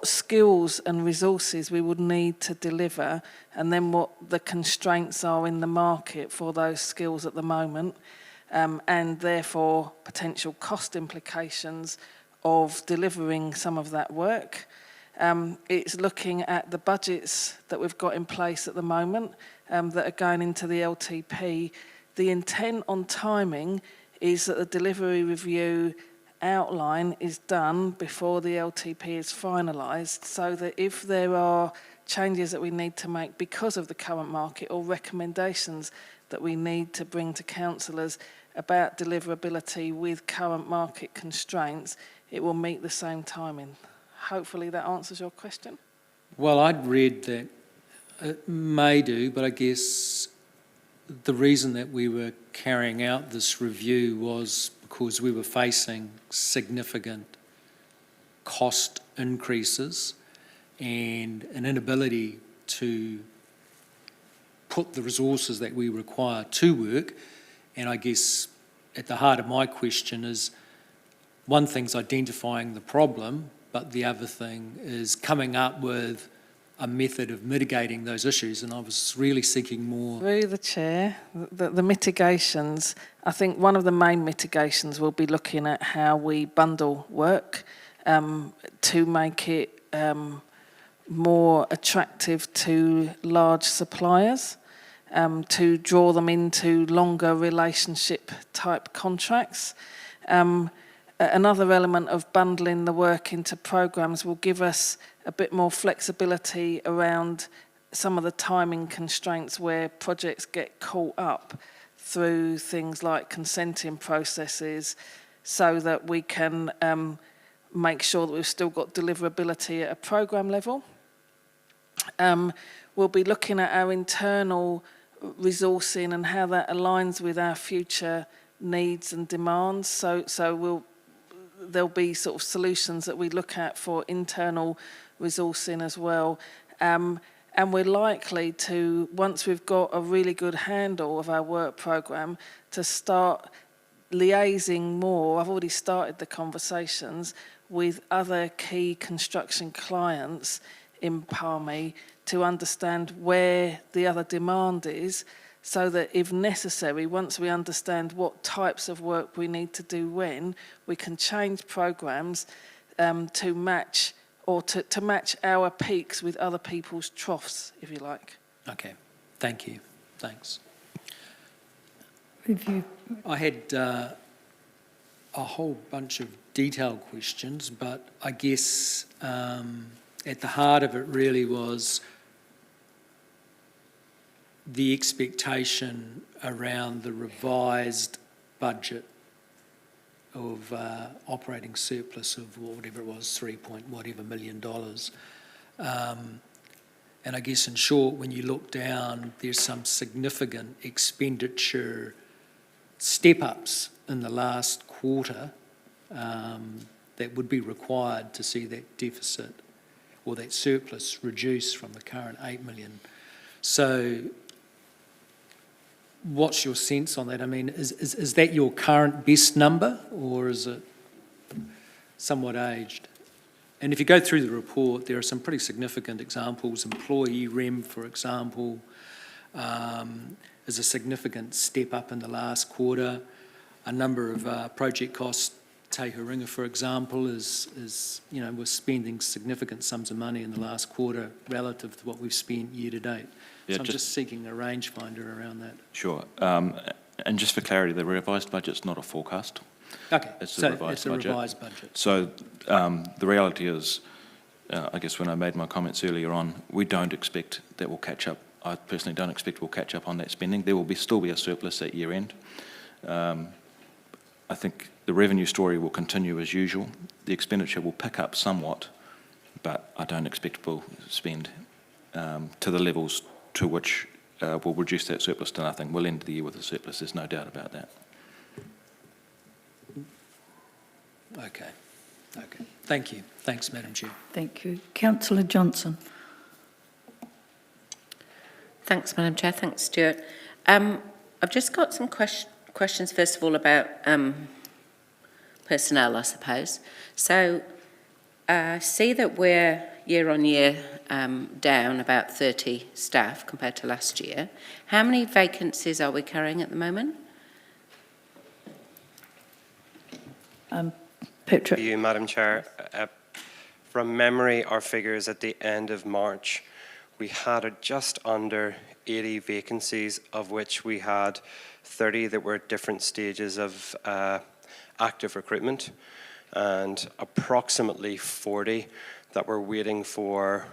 skills and resources we would need to deliver, and then what the constraints are in the market for those skills at the moment, and therefore potential cost implications of delivering some of that work. It's looking at the budgets that we've got in place at the moment that are going into the LTP. The intent on timing is that the delivery review outline is done before the LTP is finalised, so that if there are changes that we need to make because of the current market, or recommendations that we need to bring to councillors about deliverability with current market constraints, it will meet the same timing. Hopefully that answers your question. Well, I'd read that it may do, but I guess the reason that we were carrying out this review was because we were facing significant cost increases and an inability to put the resources that we require to work. And I guess at the heart of my question is, one thing's identifying the problem, but the other thing is coming up with a method of mitigating those issues, and I was really seeking more. Through the Chair, the mitigations, I think one of the main mitigations will be looking at how we bundle work to make it more attractive to large suppliers, to draw them into longer relationship type contracts. Another element of bundling the work into programmes will give us a bit more flexibility around some of the timing constraints where projects get caught up through things like consenting processes, so that we can make sure that we've still got deliverability at a programme level. We'll be looking at our internal resourcing and how that aligns with our future needs and demands. So there'll be sort of solutions that we look at for internal resourcing as well. And we're likely to, once we've got a really good handle of our work programme, to start liaising more. I've already started the conversations with other key construction clients in Palmy to understand where the other demand is, so that if necessary, once we understand what types of work we need to do when, we can change programmes to match, or to match our peaks with other people's troughs, if you like. Okay, thank you. Thanks. Review. I had a whole bunch of detailed questions, but I guess at the heart of it really was the expectation around the revised budget of operating surplus of whatever it was, $3 point whatever million. And I guess in short, when you look down, there's some significant expenditure step-ups in the last quarter that would be required to see that deficit or that surplus reduced from the current 8 million. So what's your sense on that? I mean, is that your current best number, or is it somewhat aged? And if you go through the report, there are some pretty significant examples. Employee REM, for example, is a significant step up in the last quarter. A number of project costs, Te Huringa, for example, is we're spending significant sums of money in the last quarter relative to what we've spent year to date. Yeah, so I'm just seeking a rangefinder around that. Sure. And just for clarity, the revised budget's not a forecast. Okay, It's so a revised it's a budget. revised budget. So the reality is, I guess when I made my comments earlier on, we don't expect that we'll catch up. I personally don't expect we'll catch up on that spending. There will still be a surplus at year end. I think the revenue story will continue as usual. The expenditure will pick up somewhat, but I don't expect we'll spend to the levels to which we'll reduce that surplus to nothing. We'll end the year with a surplus, there's no doubt about that. Okay. Thank you. Thanks, Madam Chair. Thank you. Councillor Johnson. Thanks, Madam Chair. Thanks, Stuart. I've just got some questions, first of all, about personnel, I suppose. So I see that we're year on year down about 30 staff compared to last year. How many vacancies are we carrying at the moment? Patrick. To you, Madam Chair. From memory, our figures at the end of March, we had just under 80 vacancies, of which we had 30 that were at different stages of active recruitment, and approximately 40 that were waiting for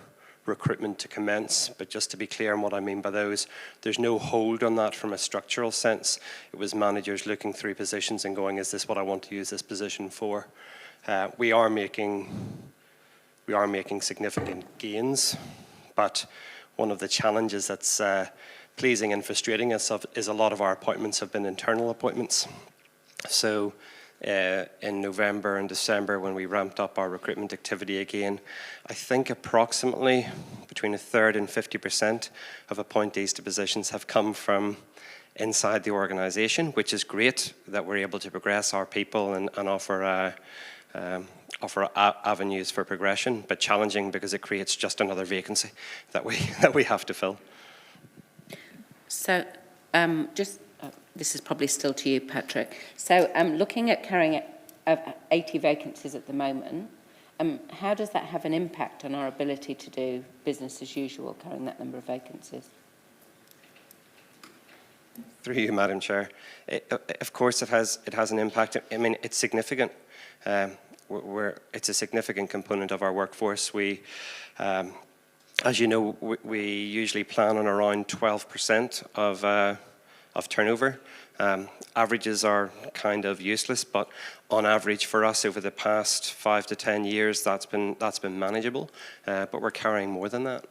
recruitment to commence. But just to be clear on what I mean by those, there's no hold on that from a structural sense. It was managers looking through positions and going, is this what I want to use this position for? We are making significant gains, but one of the challenges that's pleasing and frustrating us is a lot of our appointments have been internal appointments. So in November and December, when we ramped up our recruitment activity again, I think approximately between a third and 50% of appointees to positions have come from inside the organisation, which is great that we're able to progress our people and offer avenues for progression, but challenging because it creates just another vacancy that we have to fill. So this is probably still to you, Patrick. So looking at carrying 80 vacancies at the moment, how does that have an impact on our ability to do business as usual, carrying that number of vacancies? Through you, Madam Chair. Of course it has an impact. I mean, it's significant. It's a significant component of our workforce. We, as you know, we usually plan on around 12% of turnover. Averages are kind of useless, but on average for us over the past 5 to 10 years, that's been manageable. But we're carrying more than that.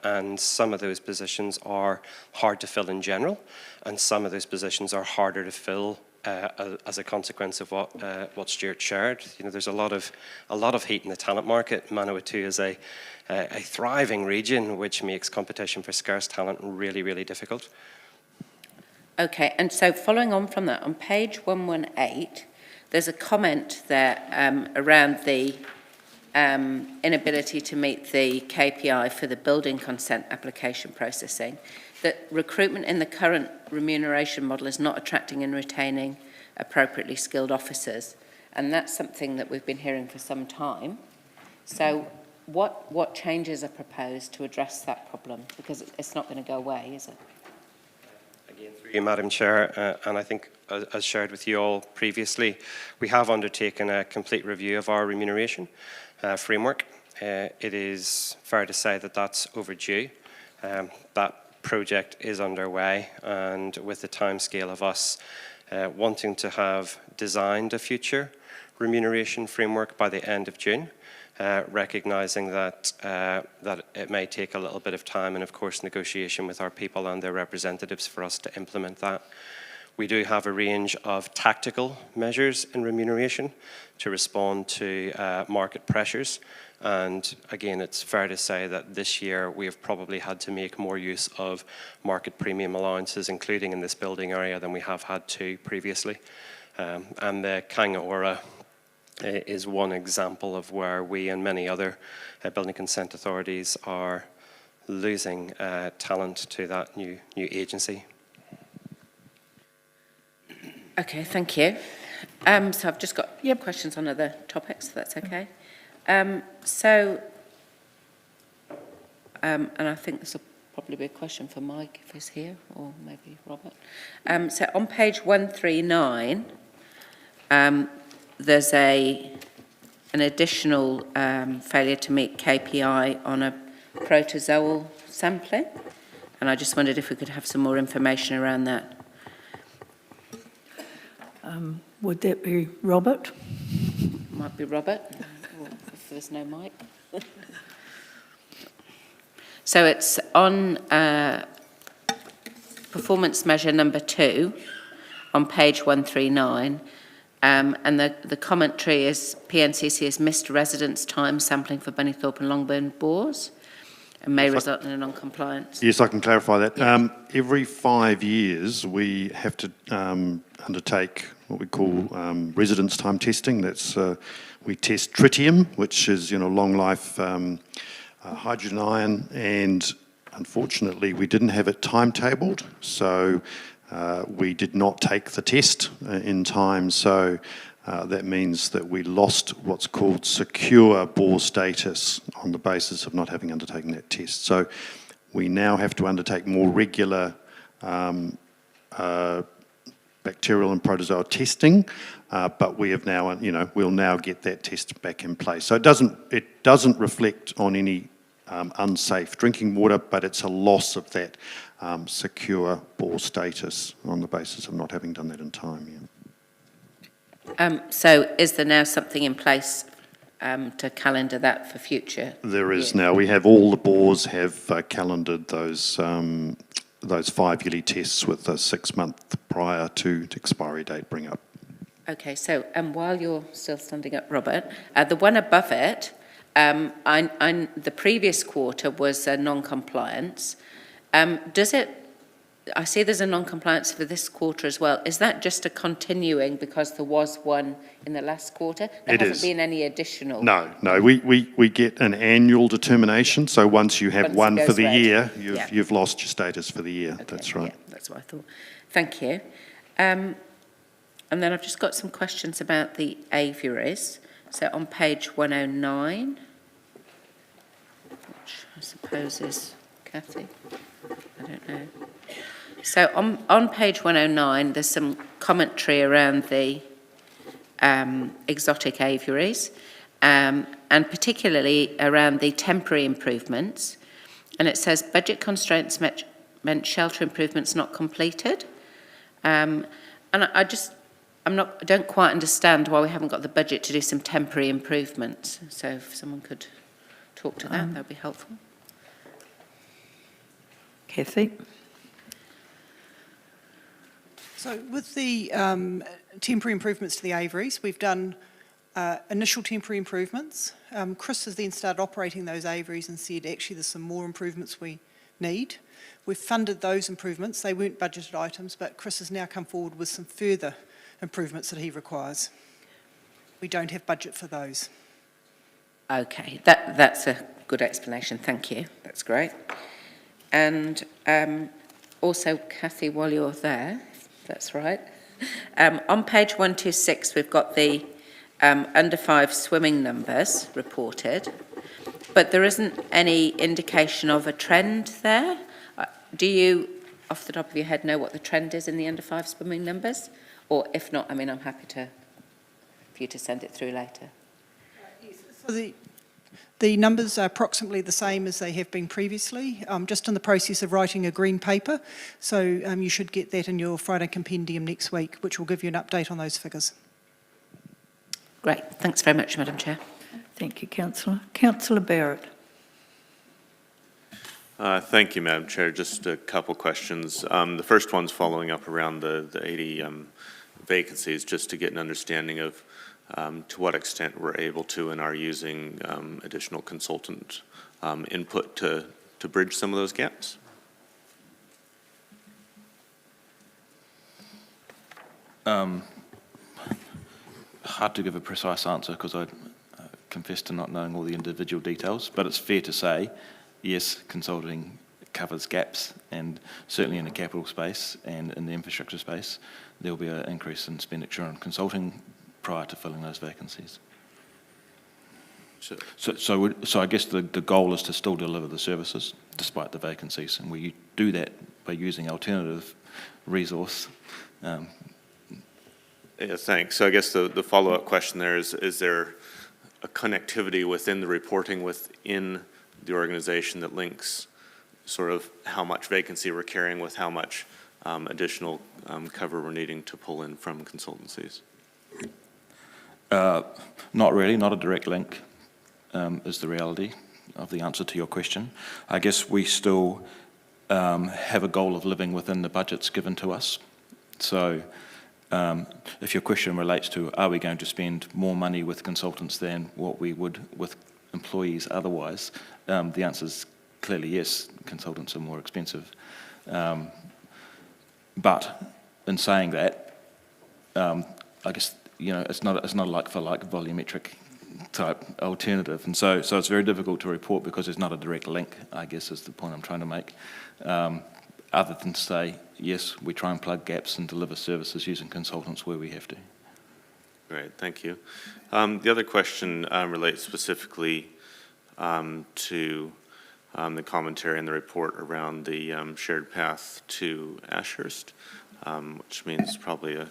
And some of those positions are hard to fill in general, and some of those positions are harder to fill as a consequence of what Stuart shared. You know, there's a lot of heat in the talent market. Manawatu is a thriving region, which makes competition for scarce talent really, really difficult. Okay, and so following on from that, on page 118, there's a comment there around the inability to meet the KPI for the building consent application processing, that recruitment in the current remuneration model is not attracting and retaining appropriately skilled officers. And that's something that we've been hearing for some time. So what changes are proposed to address that problem? Because it's not going to go away, is it? Again, through you, Madam Chair, and I think as shared with you all previously, we have undertaken a complete review of our remuneration framework. It is fair to say that that's overdue. That project is underway, and with the timescale of us wanting to have designed a future remuneration framework by the end of June, recognising that it may take a little bit of time and, of course, negotiation with our people and their representatives for us to implement that. We do have a range of tactical measures in remuneration to respond to market pressures. And again, it's fair to say that this year we have probably had to make more use of market premium allowances, including in this building area, than we have had to previously. And the Kāinga Ora is one example of where we and many other building consent authorities are losing talent to that new agency. Okay, thank you. So I've just got questions on other topics, if that's okay. And I think this will probably be a question for Mike if he's here, or maybe Robert. So on page 139, there's an additional failure to meet KPI on a protozoal sampling, and I just wondered if we could have some more information around that. Would that be Robert? Might be Robert, or if there's no Mike. So it's on performance measure number 2 on page 139, and the commentary is PNCC has missed residence time sampling for Bunnythorpe and Longburn bores and may result in a non-compliance. Yes, I can clarify that. Every 5 years we have to undertake what we call residence time testing. That's we test tritium, which is long life hydrogen ion, and unfortunately we didn't have it timetabled, so we did not take the test in time. So that means that we lost what's called secure bore status on the basis of not having undertaken that test. So we now have to undertake more regular bacterial and protozoa testing, but we have now, we'll now get that test back in place. So it doesn't reflect on any unsafe drinking water, but it's a loss of that secure bore status on the basis of not having done that in time. So is there now something in place to calendar that for future? There is now. We have all the bores have calendared those 5 yearly tests with a 6 month prior to expiry date bring up. Okay, so while you're still standing up, Robert, the one above it, the previous quarter was a non-compliance. I see there's a non-compliance for this quarter as well. Is that just a continuing because there was one in the last quarter? There hasn't been any additional? No. We get an annual determination. So once you have one for the year, you've lost your status for the year. Okay, that's right. Yeah, that's what I thought. Thank you. And then I've just got some questions about the aviaries. So on page 109, which I suppose is Kathy. I don't know. So on page 109, there's some commentary around the exotic aviaries, and particularly around the temporary improvements. And it says budget constraints meant shelter improvements not completed. And I don't quite understand why we haven't got the budget to do some temporary improvements. So if someone could talk to that, that would be helpful. Kathy? So with the temporary improvements to the aviaries, we've done initial temporary improvements. Chris has then started operating those aviaries and said, actually, there's some more improvements we need. We've funded those improvements. They weren't budgeted items, but Chris has now come forward with some further improvements that he requires. We don't have budget for those. Okay, that's a good explanation. Thank you. That's great. And also, Kathy, while you're there, that's right. On page 126, we've got the under 5 swimming numbers reported, but there isn't any indication of a trend there. Do you, off the top of your head, know what the trend is in the under 5 swimming numbers? Or if not, I'm happy for you to send it through later. So the numbers are approximately the same as they have been previously. I'm just in the process of writing a green paper, so you should get that in your Friday compendium next week, which will give you an update on those figures. Great. Thanks very much, Madam Chair. Thank you, Councillor. Councillor Barrett. Thank you, Madam Chair. Just a couple questions. The first one's following up around the 80 vacancies, just to get an understanding of to what extent we're able to and are using additional consultant input to bridge some of those gaps. Hard to give a precise answer because I confess to not knowing all the individual details, but it's fair to say, yes, consulting covers gaps, and certainly in the capital space and in the infrastructure space, there will be an increase in expenditure on consulting prior to filling those vacancies. So I guess the goal is to still deliver the services despite the vacancies, and we do that by using alternative resource. Yeah, thanks. So I guess the follow-up question there is there a connectivity within the reporting within the organization that links sort of how much vacancy we're carrying with how much additional cover we're needing to pull in from consultancies? Not really, not a direct link is the reality of the answer to your question. I guess we still have a goal of living within the budgets given to us. So if your question relates to are we going to spend more money with consultants than what we would with employees otherwise, the answer is clearly yes, consultants are more expensive. But in saying that, I guess, you know, it's not a like-for-like volumetric type alternative. And so it's very difficult to report because there's not a direct link, I guess is the point I'm trying to make. Other than to say, yes, we try and plug gaps and deliver services using consultants where we have to. Great, thank you. The other question relates specifically to the commentary in the report around the shared path to Ashhurst, which means probably a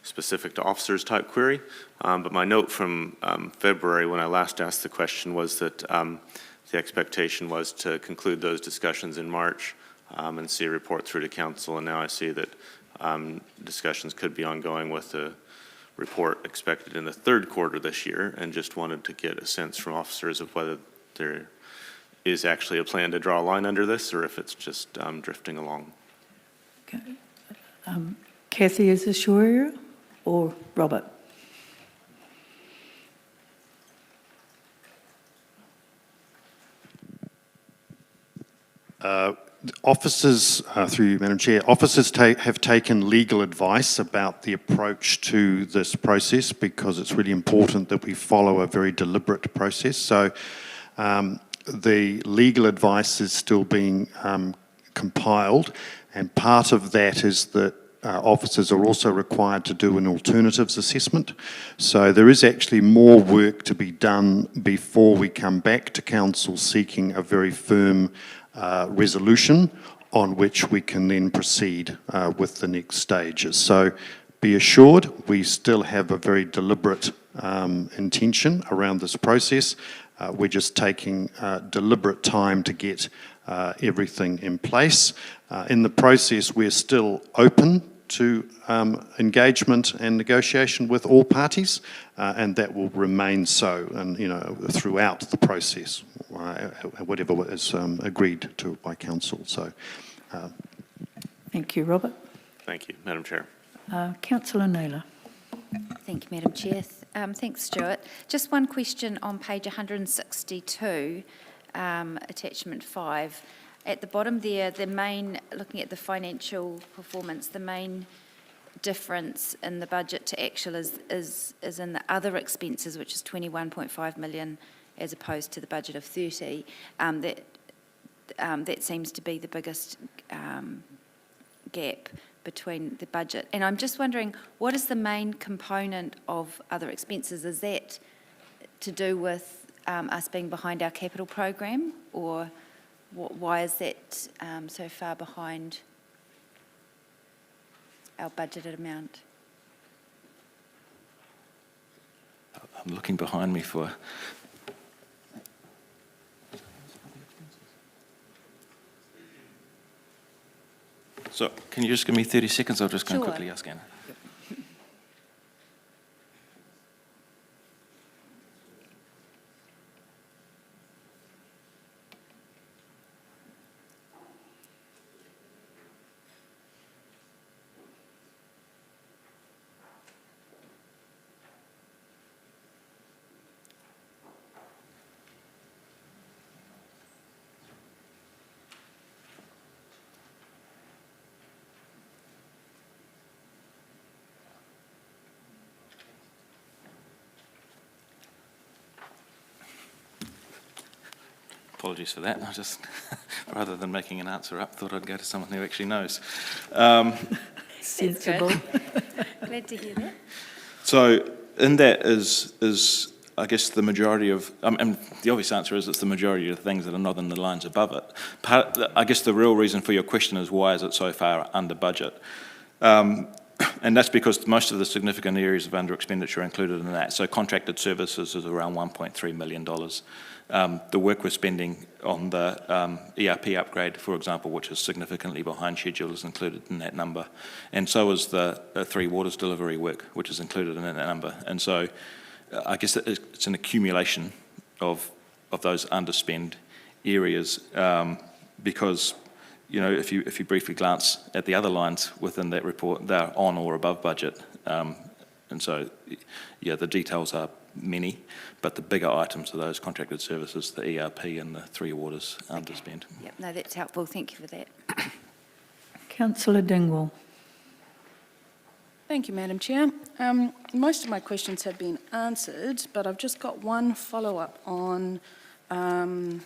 specific to officers type query. But my note from February when I last asked the question was that the expectation was to conclude those discussions in March and see a report through to council, and now I see that discussions could be ongoing with a report expected in the third quarter this year, and just wanted to get a sense from officers of whether there is actually a plan to draw a line under this or if it's just drifting along. Okay. Kathy, is this your area or Robert? Officers, through you, Madam Chair, officers have taken legal advice about the approach to this process because it's really important that we follow a very deliberate process. So the legal advice is still being compiled, and part of that is that officers are also required to do an alternatives assessment. So there is actually more work to be done before we come back to council seeking a very firm resolution on which we can then proceed with the next stages. So be assured we still have a very deliberate intention around this process. We're just taking deliberate time to get everything in place. In the process, we're still open to engagement and negotiation with all parties, and that will remain so, and throughout the process, whatever is agreed to by council. So, thank you, Robert. Thank you, Madam Chair. Councillor Naylor. Thank you, Madam Chair. Thanks, Stuart. Just one question on page 162, attachment 5. At the bottom there, the main, looking at the financial performance, the main difference in the budget to actual is in the other expenses, which is 21.5 million as opposed to the budget of 30. That seems to be the biggest gap between the budget. And I'm just wondering, what is the main component of other expenses? Is that to do with us being behind our capital program, or why is that so far behind our budgeted amount? I'm looking behind me for... So, can you just give me 30 seconds? I'll just go and quickly ask Anna. Apologies for that. I just, rather than making an answer up, thought I'd go to someone who actually knows. Sensible. Glad to hear that. So in that is I guess the majority of, and the obvious answer is it's the majority of the things that are not in the lines above it. I guess the real reason for your question is why is it so far under budget? And that's because most of the significant areas of under expenditure are included in that. So contracted services is around $1.3 million. The work we're spending on the ERP upgrade, for example, which is significantly behind schedule, is included in that number. And so is the Three Waters delivery work, which is included in that number. And so I guess it's an accumulation of those underspend areas because, you know, if you briefly glance at the other lines within that report, they're on or above budget. And so, yeah, the details are many, but the bigger items are those contracted services, the ERP and the Three Waters underspend. Yep, no, that's helpful. Thank you for that. Councillor Dingwall. Thank you, Madam Chair. Most of my questions have been answered, but I've just got one follow-up on, now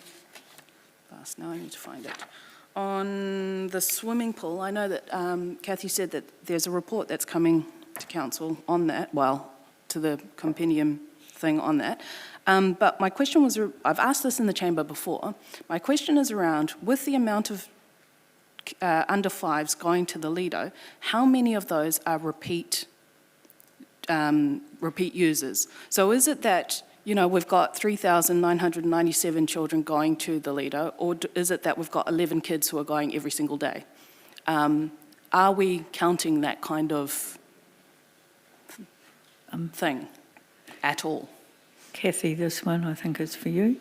I need to find it, on the swimming pool. I know that Kathy said that there's a report that's coming to Council on that, well, to the compendium thing on that. But my question was, I've asked this in the chamber before, my question is around, with the amount of under fives going to the Lido, how many of those are repeat users? So is it that, you know, we've got 3,997 children going to the Lido, or is it that we've got 11 kids who are going every single day? Are we counting that kind of thing at all? Kathy, this one I think is for you.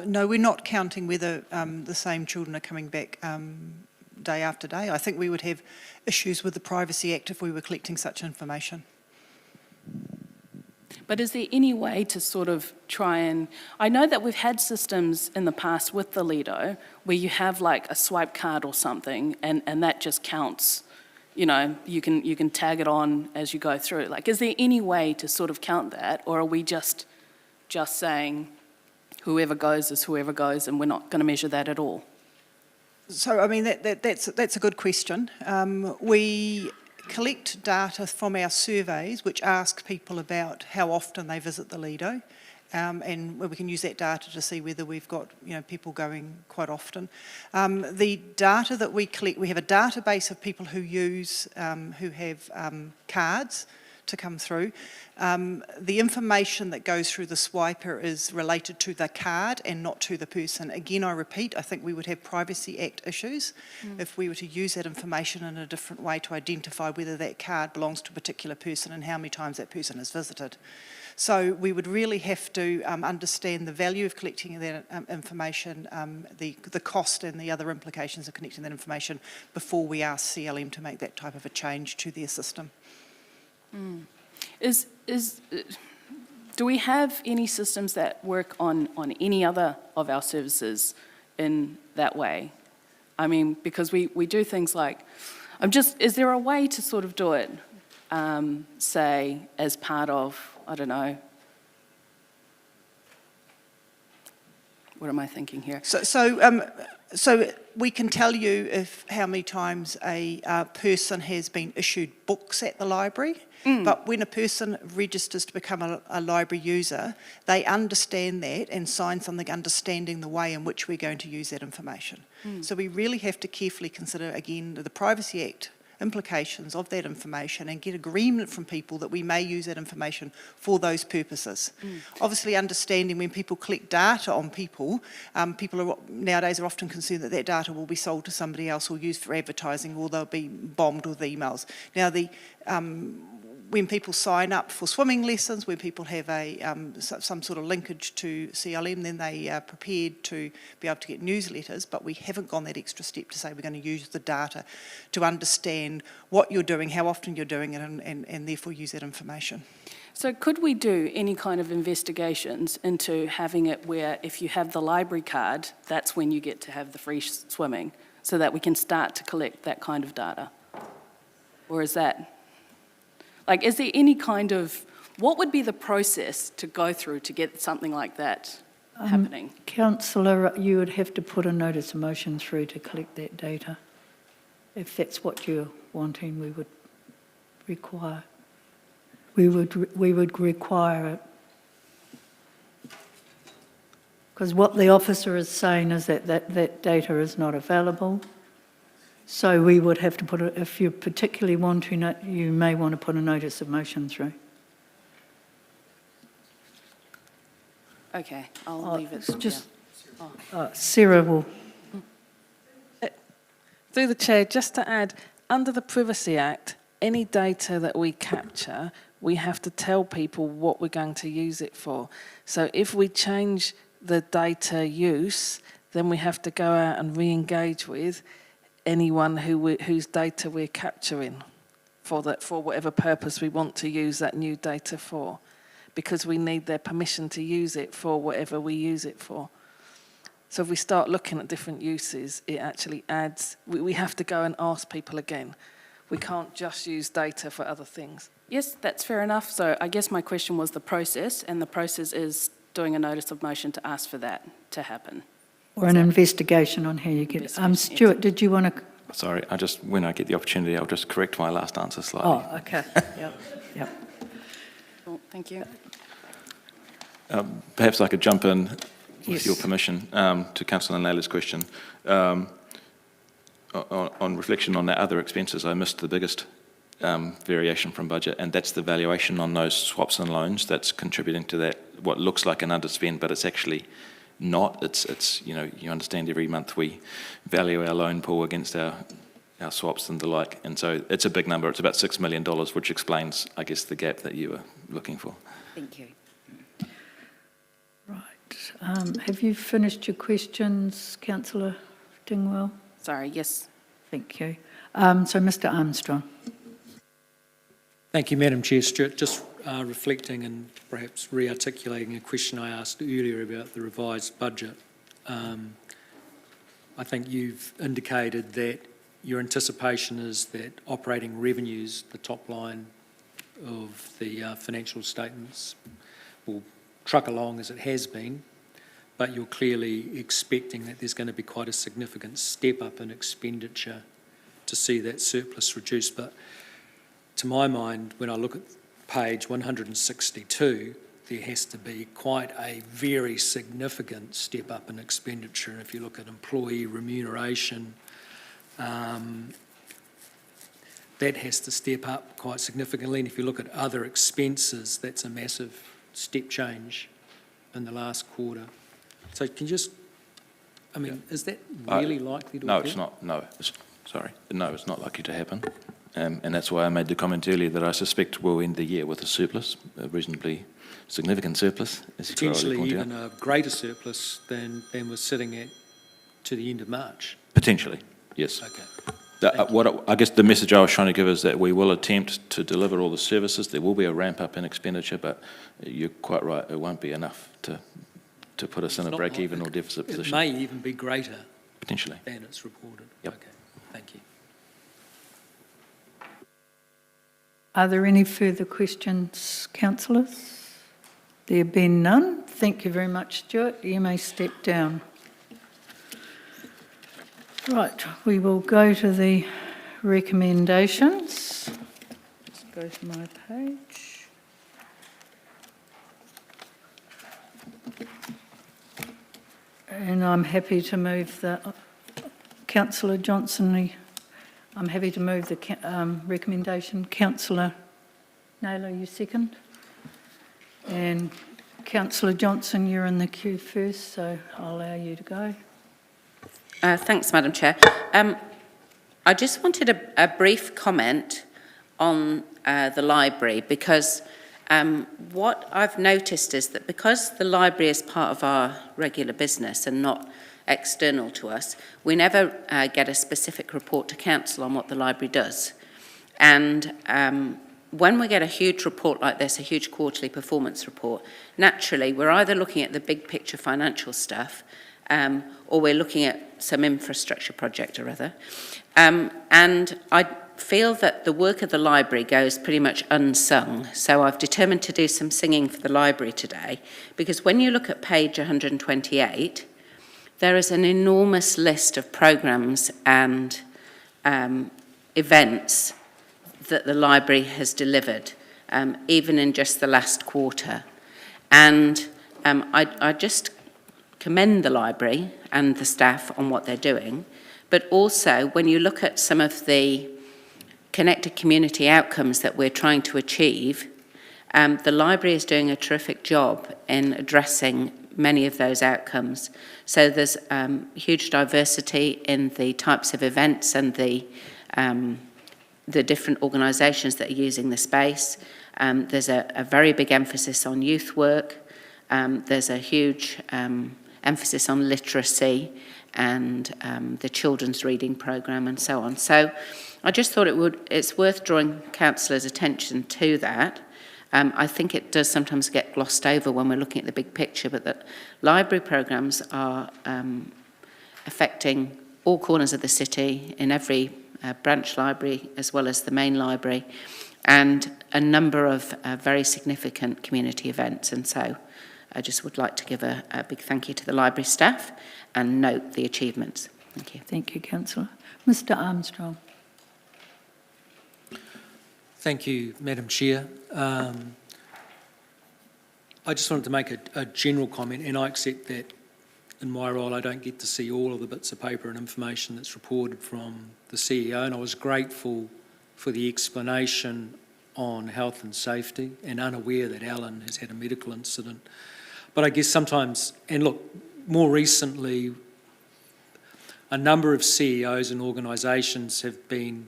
No, we're not counting whether the same children are coming back day after day. I think we would have issues with the Privacy Act if we were collecting such information. But is there any way to sort of try and, I know that we've had systems in the past with the Lido where you have like a swipe card or something and that just counts, you know, you can tag it on as you go through. Like, is there any way to sort of count that, or are we just saying whoever goes is whoever goes and we're not going to measure that at all? So, I mean, that's a good question. We collect data from our surveys which ask people about how often they visit the Lido, and we can use that data to see whether we've got, you know, people going quite often. The data that we collect, we have a database of people who use, who have cards to come through. The information that goes through the swiper is related to the card and not to the person. Again, I repeat, I think we would have Privacy Act issues if we were to use that information in a different way to identify whether that card belongs to a particular person and how many times that person has visited. So we would really have to understand the value of collecting that information, the cost and the other implications of collecting that information before we ask CLM to make that type of a change to their system. Do we have any systems that work on any other of our services in that way? I mean, because we do things like, is there a way to sort of do it, say, as part of, I don't know, what am I thinking here? So we can tell you how many times a person has been issued books at the library, but when a person registers to become a library user, they understand that and sign something understanding the way in which we're going to use that information. So we really have to carefully consider, again, the Privacy Act implications of that information and get agreement from people that we may use that information for those purposes. Obviously, understanding when people collect data on people, people nowadays are often concerned that that data will be sold to somebody else or used for advertising, or they'll be bombed with emails. Now, when people sign up for swimming lessons, when people have some sort of linkage to CLM, then they are prepared to be able to get newsletters, but we haven't gone that extra step to say we're going to use the data to understand what you're doing, how often you're doing it, and therefore use that information. So could we do any kind of investigations into having it where if you have the library card, that's when you get to have the free swimming, so that we can start to collect that kind of data? Or is that... Like, is there any kind of, what would be the process to go through to get something like that happening? Councillor, you would have to put a notice of motion through to collect that data. If that's what you're wanting, we would require. We would require it. Because what the officer is saying is that data is not available. So we would have to put it, if you particularly want to, you may want to put a notice of motion through. Okay, I'll leave it. Just, Sarah will. Through the chair, just to add, under the Privacy Act, any data that we capture, we have to tell people what we're going to use it for. So if we change the data use, then we have to go out and re-engage with anyone whose data we're capturing for whatever purpose we want to use that new data for, because we need their permission to use it for whatever we use it for. So if we start looking at different uses, it actually adds, we have to go and ask people again. We can't just use data for other things. Yes, that's fair enough. So I guess my question was the process, and the process is doing a notice of motion to ask for that to happen. Or an investigation on how you get it. Stuart, did you want to? Sorry, when I get the opportunity, I'll just correct my last answer slightly. Oh, okay. Yep. Cool, thank you. Perhaps I could jump in, with your permission, to Councillor Naylor's question. On reflection on the other expenses, I missed the biggest variation from budget, and that's the valuation on those swaps and loans that's contributing to that, what looks like an underspend, but it's actually not. It's you understand every month we value our loan pool against our swaps and the like, and so it's a big number. It's about $6 million, which explains, I guess, the gap that you were looking for. Thank you. Right. Have you finished your questions, Councillor Dingwell? Sorry, yes. Thank you. So Mr Armstrong. Thank you, Madam Chair. Stuart, just reflecting and perhaps re-articulating a question I asked earlier about the revised budget. I think you've indicated that your anticipation is that operating revenues, the top line of the financial statements, will truck along as it has been, but you're clearly expecting that there's going to be quite a significant step up in expenditure to see that surplus reduced. But to my mind, when I look at page 162, there has to be quite a very significant step up in expenditure. And if you look at employee remuneration, that has to step up quite significantly. And if you look at other expenses, that's a massive step change in the last quarter. So can you just, is that really likely to occur? No, it's not. No, it's not likely to happen. And that's why I made the comment earlier that I suspect we'll end the year with a surplus, a reasonably significant surplus. Potentially even a greater surplus than was sitting at to the end of March. Potentially, yes. Okay. I guess the message I was trying to give is that we will attempt to deliver all the services. There will be a ramp up in expenditure, but you're quite right, it won't be enough to put us in a break-even or deficit position. It may even be greater potentially than it's reported. Yep. Okay, thank you. Are there any further questions, councillors? There being none, thank you very much, Stuart. You may step down. Right, we will go to the recommendations. Just go to my page. And I'm happy to move Councillor Johnson, I'm happy to move the recommendation. Councillor Naylor, you second? And Councillor Johnson, you're in the queue first, so I'll allow you to go. Thanks, Madam Chair. I just wanted a brief comment on the library, because what I've noticed is that because the library is part of our regular business and not external to us, we never get a specific report to council on what the library does. And when we get a huge report like this, a huge quarterly performance report, naturally we're either looking at the big picture financial stuff or we're looking at some infrastructure project or other. And feel that the work of the library goes pretty much unsung, so I've determined to do some singing for the library today, because when you look at page 128, there is an enormous list of programmes and events that the library has delivered, even in just the last quarter. And I just commend the library and the staff on what they're doing, but also when you look at some of the connected community outcomes that we're trying to achieve, the library is doing a terrific job in addressing many of those outcomes. So there's huge diversity in the types of events and the different organisations that are using the space. There's a very big emphasis on youth work. There's a huge emphasis on literacy and the children's reading programme and so on. So I just thought it's worth drawing councillors' attention to that. I think it does sometimes get glossed over when we're looking at the big picture, but that library programmes are affecting all corners of the city, in every branch library as well as the main library, and a number of very significant community events. And so I just would like to give a big thank you to the library staff and note the achievements. Thank you. Thank you, Councillor. Mr Armstrong. Thank you, Madam Chair. I just wanted to make a general comment, and I accept that in my role I don't get to see all of the bits of paper and information that's reported from the CEO, and I was grateful for the explanation on health and safety, and unaware that Alan has had a medical incident. But I guess sometimes, and look, more recently, a number of CEOs and organisations have been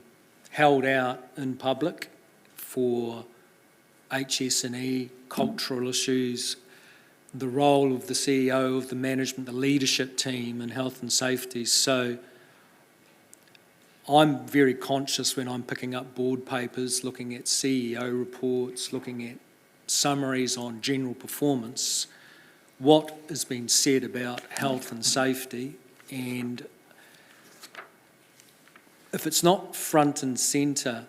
held out in public for HS&E, cultural issues, the role of the CEO, of the management, the leadership team in health and safety. So I'm very conscious when I'm picking up board papers, looking at CEO reports, looking at summaries on general performance, what has been said about health and safety, and if it's not front and centre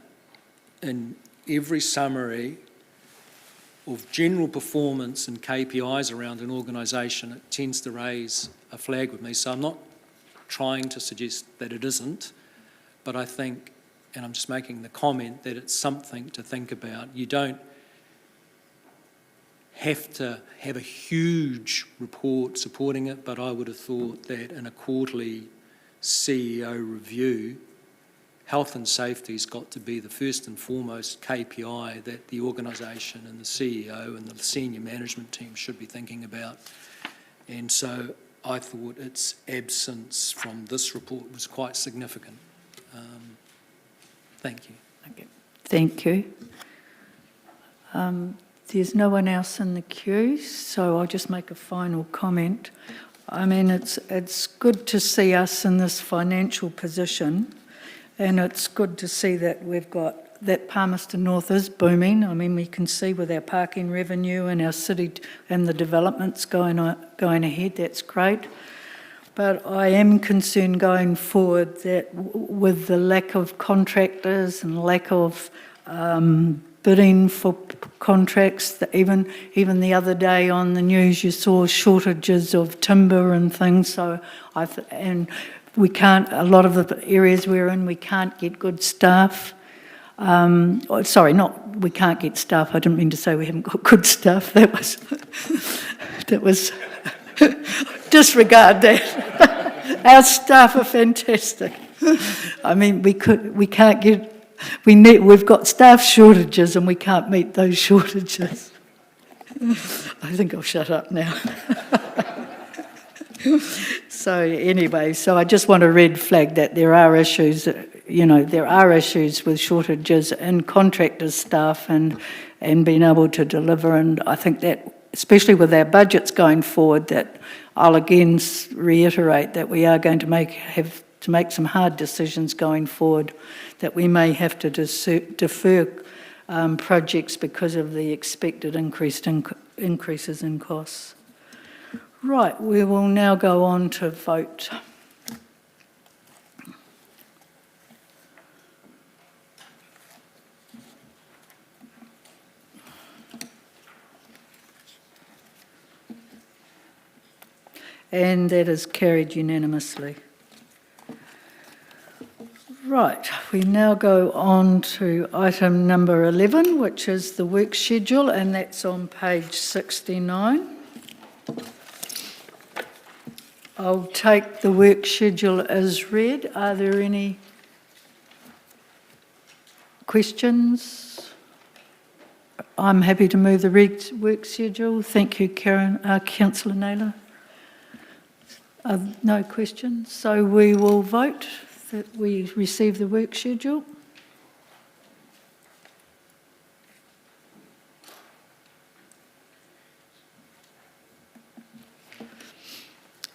in every summary of general performance and KPIs around an organisation, it tends to raise a flag with me. So I'm not trying to suggest that it isn't, but I think, and I'm just making the comment, that it's something to think about. You don't have to have a huge report supporting it, but I would have thought that in a quarterly CEO review, health and safety has got to be the first and foremost KPI that the organisation and the CEO and the senior management team should be thinking about. And so I thought its absence from this report was quite significant. Thank you. Okay. Thank you. There's no one else in the queue, so I'll just make a final comment. I mean, it's good to see us in this financial position, and it's good to see that we've got that Palmerston North is booming. I mean, we can see with our parking revenue and our city and the developments going ahead, that's great. But I am concerned going forward that with the lack of contractors and lack of bidding for contracts, that even the other day on the news you saw shortages of timber and things. So we can't, a lot of the areas we're in, we can't get good staff. Sorry, we can't get staff. I didn't mean to say we haven't got good staff. That was disregard that. Our staff are fantastic. I mean, we've got staff shortages and we can't meet those shortages. I think I'll shut up now. So anyway, I just want to red flag that there are issues, there are issues with shortages in contractors' staff and being able to deliver, and I think that, especially with our budgets going forward, that I'll again reiterate that we are going to have to make some hard decisions going forward, that we may have to defer projects because of the expected increases in costs. Right, we will now go on to vote. And that is carried unanimously. Right, we now go on to item number 11, which is the work schedule, and that's on page 69. I'll take the work schedule as read. Are there any questions? I'm happy to move the work schedule. Thank you, Councillor Naylor. No questions, so we will vote that we receive the work schedule.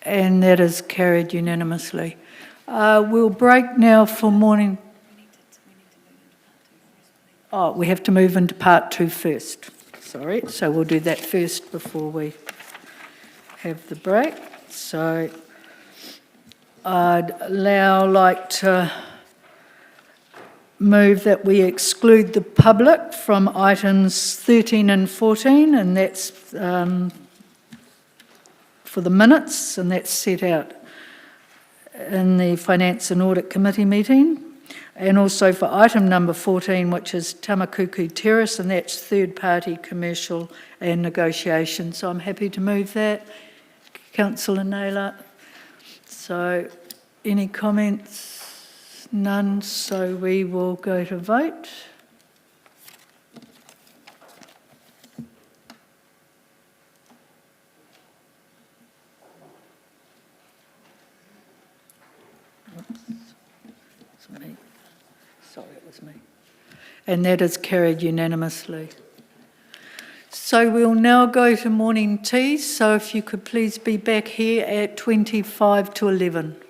And that is carried unanimously. We'll break now for morning. Oh, we have to move into part 2 first. Sorry, so we'll do that first before we have the break. So I'd now like to move that we exclude the public from items 13 and 14, and that's for the minutes, and that's set out in the Finance and Audit Committee meeting. And also for item number 14, which is Tamakuku Terrace, and that's third-party commercial and negotiation. So I'm happy to move that. Councillor Naylor. So any comments? None. So we will go to vote. Sorry, it was me. And that is carried unanimously. So we'll now go to morning tea. So if you could please be back here at 25 to 11.